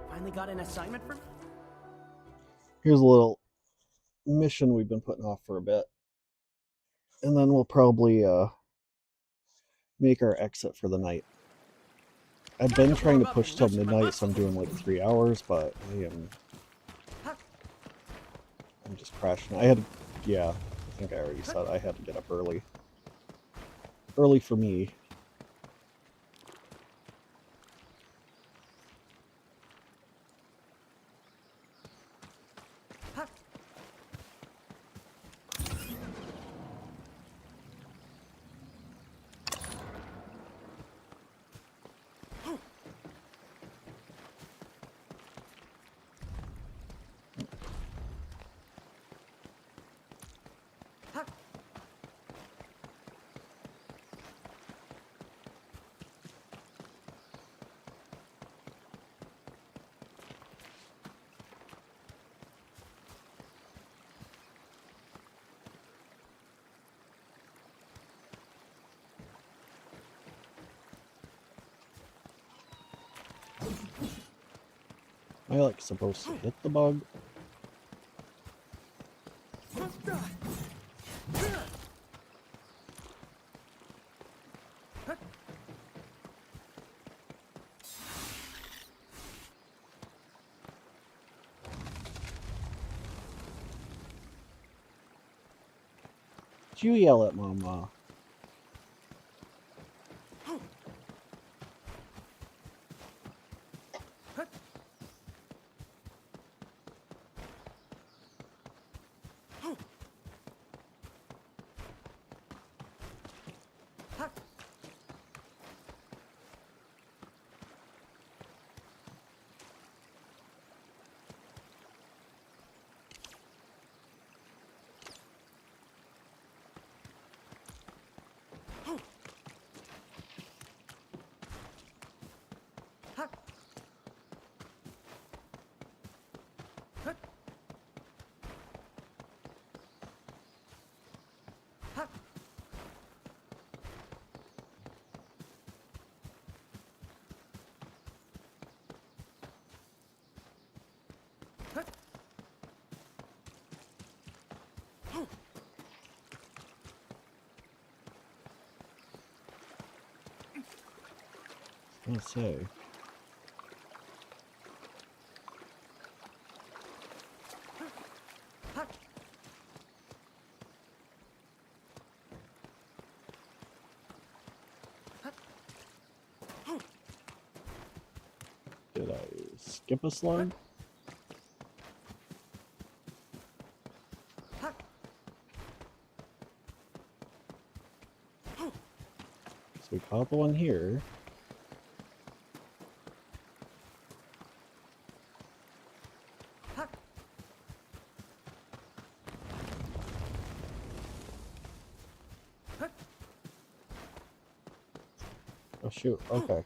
Finally got an assignment for me? Here's a little mission we've been putting off for a bit. And then we'll probably make our exit for the night. I've been trying to push till midnight, so I'm doing like 3 hours, but I'm just crashing. I think I already said I had to get up early. Early for me. Am I like supposed to hit the bug? Did you yell at Mama? Let's say. Did I skip a slide? So we caught the one here. Oh shoot, okay.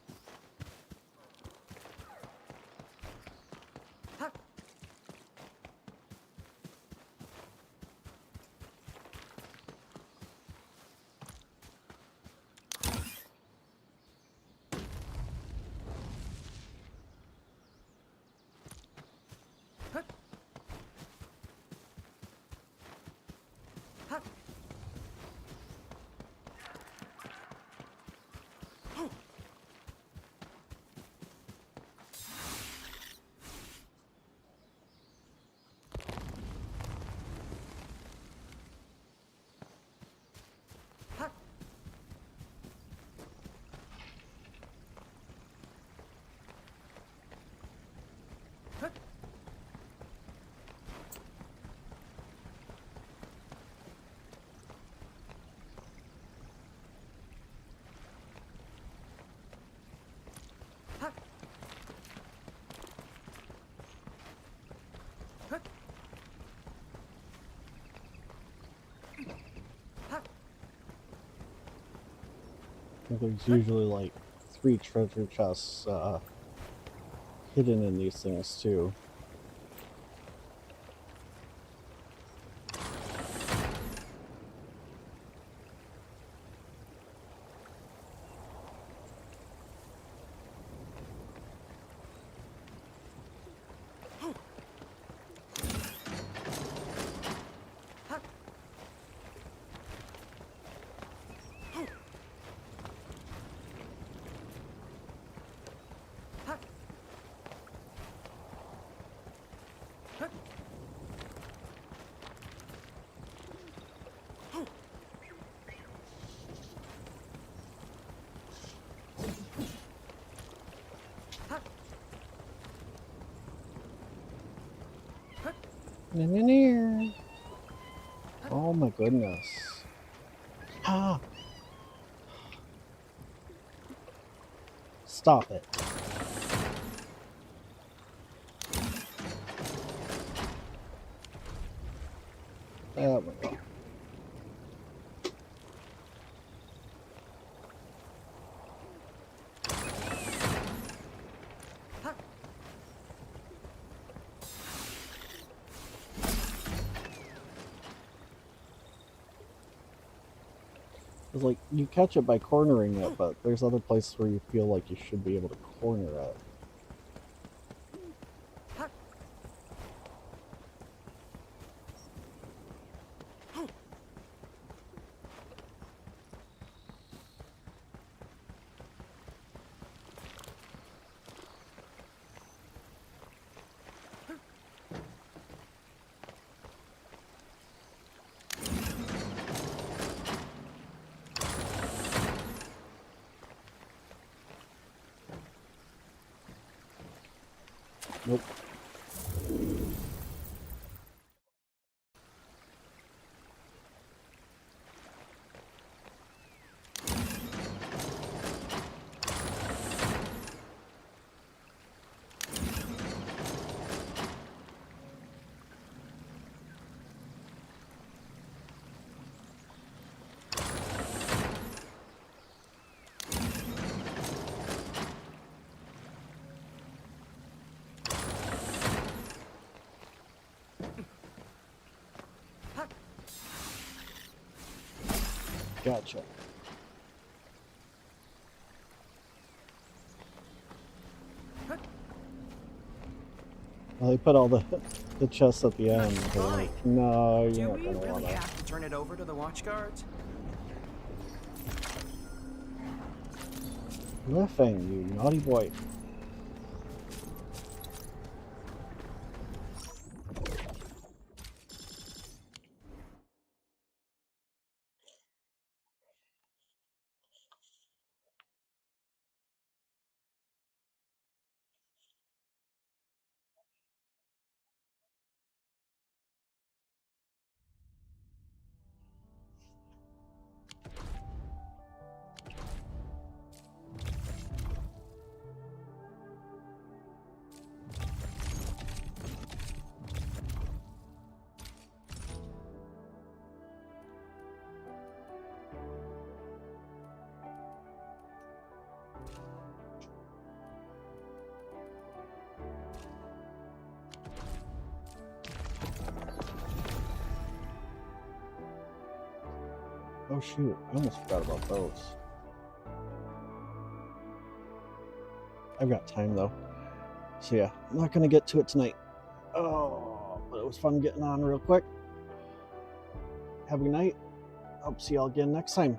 think there's usually like 3 treasure chests hidden in these things too. Oh my goodness. Ah! Stop it. Oh my god. It's like, you catch it by cornering it, but there's other places where you feel like you should be able to corner it. Nope. Gotcha. Well, they put all the chests at the end. They're like, no, you're not gonna really want to. have to turn it over to the watch guards? Lohen, you naughty boy. Oh shoot, I almost forgot about those. I've got time though. So yeah, I'm not gonna get to it tonight. Oh, but it was fun getting on real quick. Have a good night. Hope to see y'all again next time.